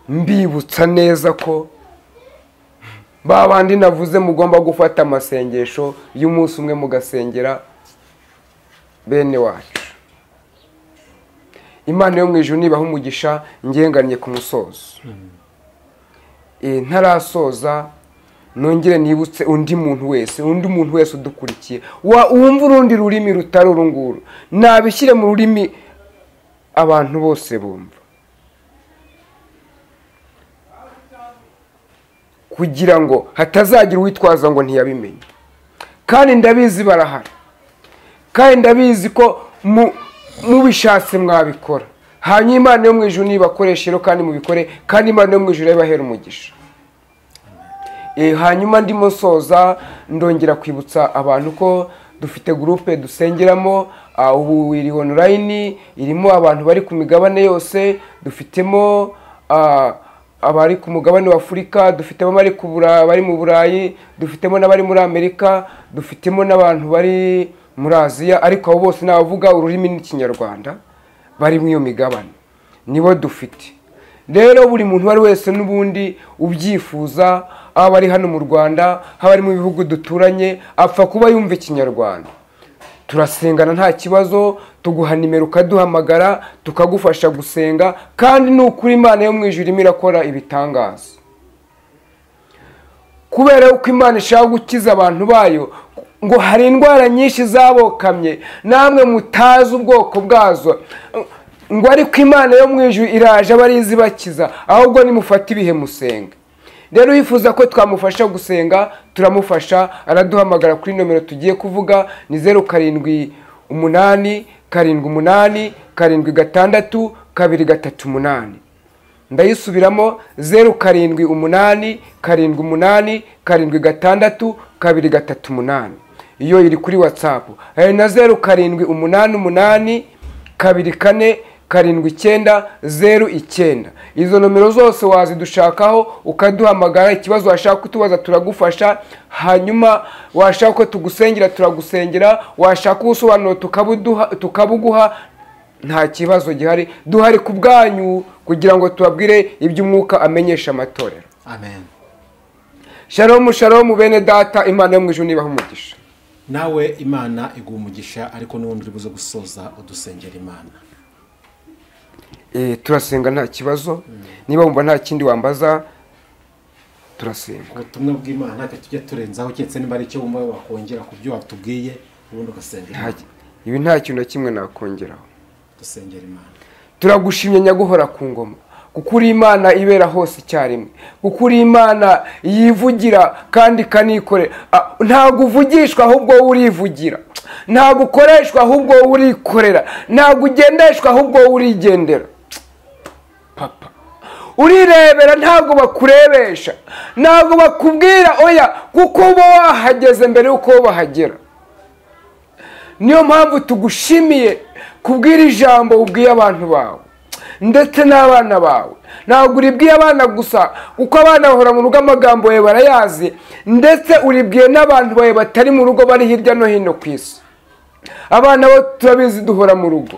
mbibutsa neza ko babandi navuze mugomba gufata amasengesho y'umunsi umwe mugasengera bene wacu. Imana yo mu ijuru nibaha umugisha, ngenganye ku musozo. Ntarasoza nongere nibutse undi muntu wese udukurikiye wumva urundi rurimi rutari urunguru, nabishyire mu rurimi abantu bose bumva, kugira ngo hatazagira uwitwaza ngo ntiyabimenye. Kandi ndabizi barahari, kandi ndabizi ko mubishatse mwabikora. Hanyuma Imana yo mu ijuru nibakoreshe rero kandi mubikore, kandi Imana yo mu ijuru ibahera umugisha. Hanyuma ndimo soza ndongera kwibutsa abantu ko dufite groupe dusengeramo, ubu iri online, irimo abantu bari ku migabane yose. Dufitemo abari ku mugabane wa Afurika, dufitemo bari mu Burayi, dufitemo n'abari muri Amerika, dufitemo n'abantu bari muri Aziya, ariko abo bose nabavuga ururimi n'ikinyarwanda bari mu iyo migabane, nibo dufite. Rero buri muntu wari wese n'ubundi ubyifuza, aba ari hano mu Rwanda, haba ari mu bihugu duturanye, apfa kuba yumva ikinyarwanda, turasengana nta kibazo, tuguha nimero ukaduhamagara tukagufasha gusenga. Kandi ni ukuri Imana yo mu ijuru irimo irakora ibitangaza, kubera uko Imana ishaka gukiza abantu bayo. Ngo hari indwara nyinshi zabokamye namwe mutazi ubwoko bwazo, ngo ariko Imana yo mu ijuru iraje aba ari izibakiza, ahubwo nimufate ibihe musenga. Rero yifuza ko twamufasha gusenga, turamufasha, araduhamagara kuri nomero tugiye kuvuga, ni 0788 78 76 238. Ndayisubiramo, 0788 78 76 238. Iyo iri kuri WhatsApp. Na 0788 24 7909. Izo nomero zose wazidushakaho ukaduhamagara, ikibazo washaka kutubaza turagufasha. Hanyuma washaka ko tugusengera turagusengera, washaka ubusobanuro tukabuguha, nta kibazo gihari. Duhari ku bwanyu kugira ngo tubabwire iby'umwuka amenyesha amatorero. Amen. Shalom shalom bene data, Imana yo mu ijuru nibaha umugisha. nawe imana iguha umugisha ariko n'ubundi uri buze gusoza udusengera imana. Turasenga nta kibazo, niba wumva nta kindi wambaza turasenga. Ubutumwa bw'Imana ntacyo tujya turenzaho cyetse niba ari icyo wumva wakongera ku byo watubwiye ubundi ugasengera. Ibi nta kintu na kimwe nakongeraho. Dusengera Imana. Turagushimye Nyaguhora ku ngoma, kuko uri Imana ibera hose icyarimwe, kuko uri Imana yivugira kandi ikanikorera. Ntabwo uvugishwa ahubwo urivugira, ntabwo ukoreshwa ahubwo urikorera, ntabwo ugendeshwa ahubwo urigendera. Papa, urirebera ntabwo bakurebesha, ntabwo bakubwira oya kuko uba wahageze mbere yuko bahagera. Niyo mpamvu tugushimiye kubwira ijambo ubwiye abantu bawe ndetse n'abana bawe. Ntabwo uribwiye abana gusa kuko abana bahora mu rugo amagambo yawe barayazi, ndetse uribwiye n'abantu bawe batari mu rugo bari hirya no hino ku isi. Abana bo turabizi duhora mu rugo,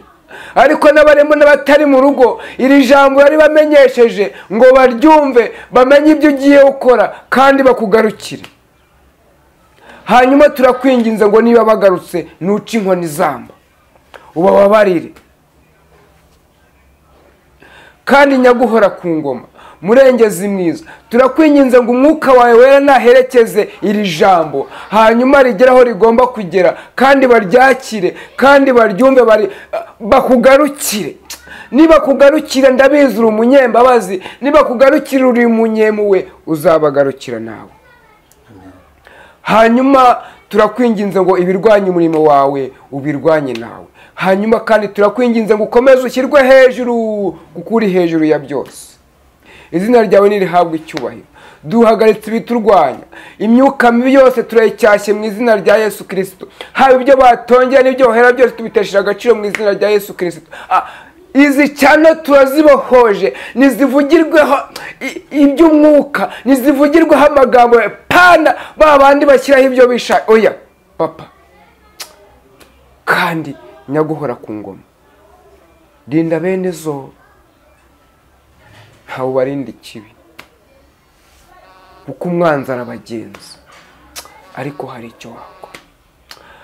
ariko n'abarimo n'abatari mu rugo iri jambo yari bamenyesheje ngo baryumve, bamenye ibyo ugiye gukora kandi bakugarukire. Hanyuma turakwinginze ngo niba bagarutse nuca inkoni zamba ubababarire. Kandi Nyaguhora ku ngoma, murengezi mwiza, turakwinginze ngo umwuka wawe wera naherekeze iri jambo, hanyuma rigera aho rigomba kugera kandi baryakire kandi baryumve, bakugarukire. Niba kugarukira ndabizi uri umunyembabazi, niba kugarukira uri umunyemuwe, uzabagarukira nawe. Hanyuma turakwinginze ngo ibirwanya umurimo wawe ubirwanye nawe. Hanyuma kandi turakwinginze ngo ukomeze ushyirwe hejuru kuko uri hejuru ya byose. Izina ryawe nirihabwe icyubahiro. Duhagaritse ibiturwanya, imyuka mibi yose turayicyashye mu izina rya Yesu Kristo. Haba ibyo batongera n'ibyo bahera byose tubitesheje agaciro mu izina rya Yesu Kristo. Izi cyane turazibohoje, nizivugirweho iby'umwuka, nizivugirweho amagambo pana babandi bashyiraho ibyo bisha. Oya papa, kandi Nyaguhora ku ngoma, rinda bene zo, ntawe ubarinda ikibi kuko umwanzi arabagenza. Ariko hari icyo wakora,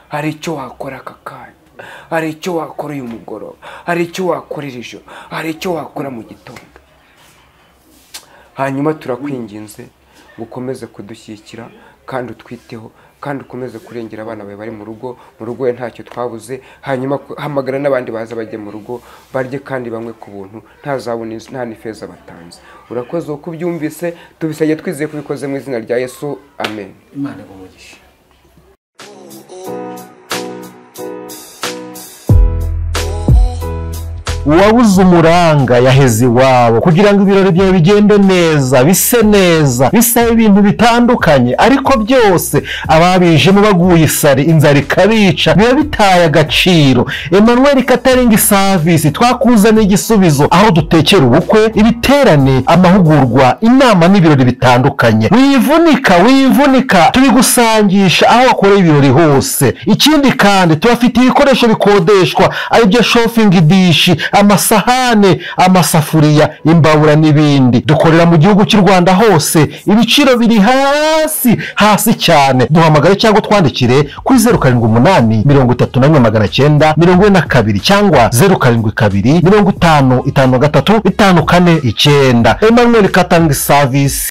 hari icyo wakora aka kanya, hari icyo wakora uyu mugoroba, hari icyo wakora iri joro, hari icyo wakora mu gitondo. Hanyuma turakwinginze ngo ukomeze kudushyigikira kandi utwiteho, kandi ukomeze kurengera abana bawe bari mu rugo we ntacyo twabuze. Hanyuma hamagara n'abandi baza bajye mu rugo barye kandi banywe ku buntu, ntazabone nta n'ifeza batanze. Urakoze uko ubyumvise, tubisabye twizeye kubikoze mu izina rya Yesu, amen. Imana igumugisha. uwabuze umuranga yaheze iwabo kugira ngo ibirori byawe bigende neza, bise neza, bisabe ibintu bitandukanye, ariko byose ababijemo baguye isari, inzara ikabica, biba bitaye agaciro. Emmanuel Catering Service twakuzaniye igisubizo, aho dutekera ubukwe, ibiterane, amahugurwa, inama n'ibirori bitandukanye. Wivunika tubigusangisha aho wakoreye ibirori hose. Ikindi kandi tubafite ibikoresho bikodeshwa, aribyo shopping dish, amasahane, amasafuriya, imbabura n'ibindi. Dukorera mu gihugu cy'u Rwanda hose, ibiciro biri hasi cyane. Duhamagare cyangwa twandikire kuri 078 31 942 cyangwa 072 50 53 54 9. Emmanuel Catering Service.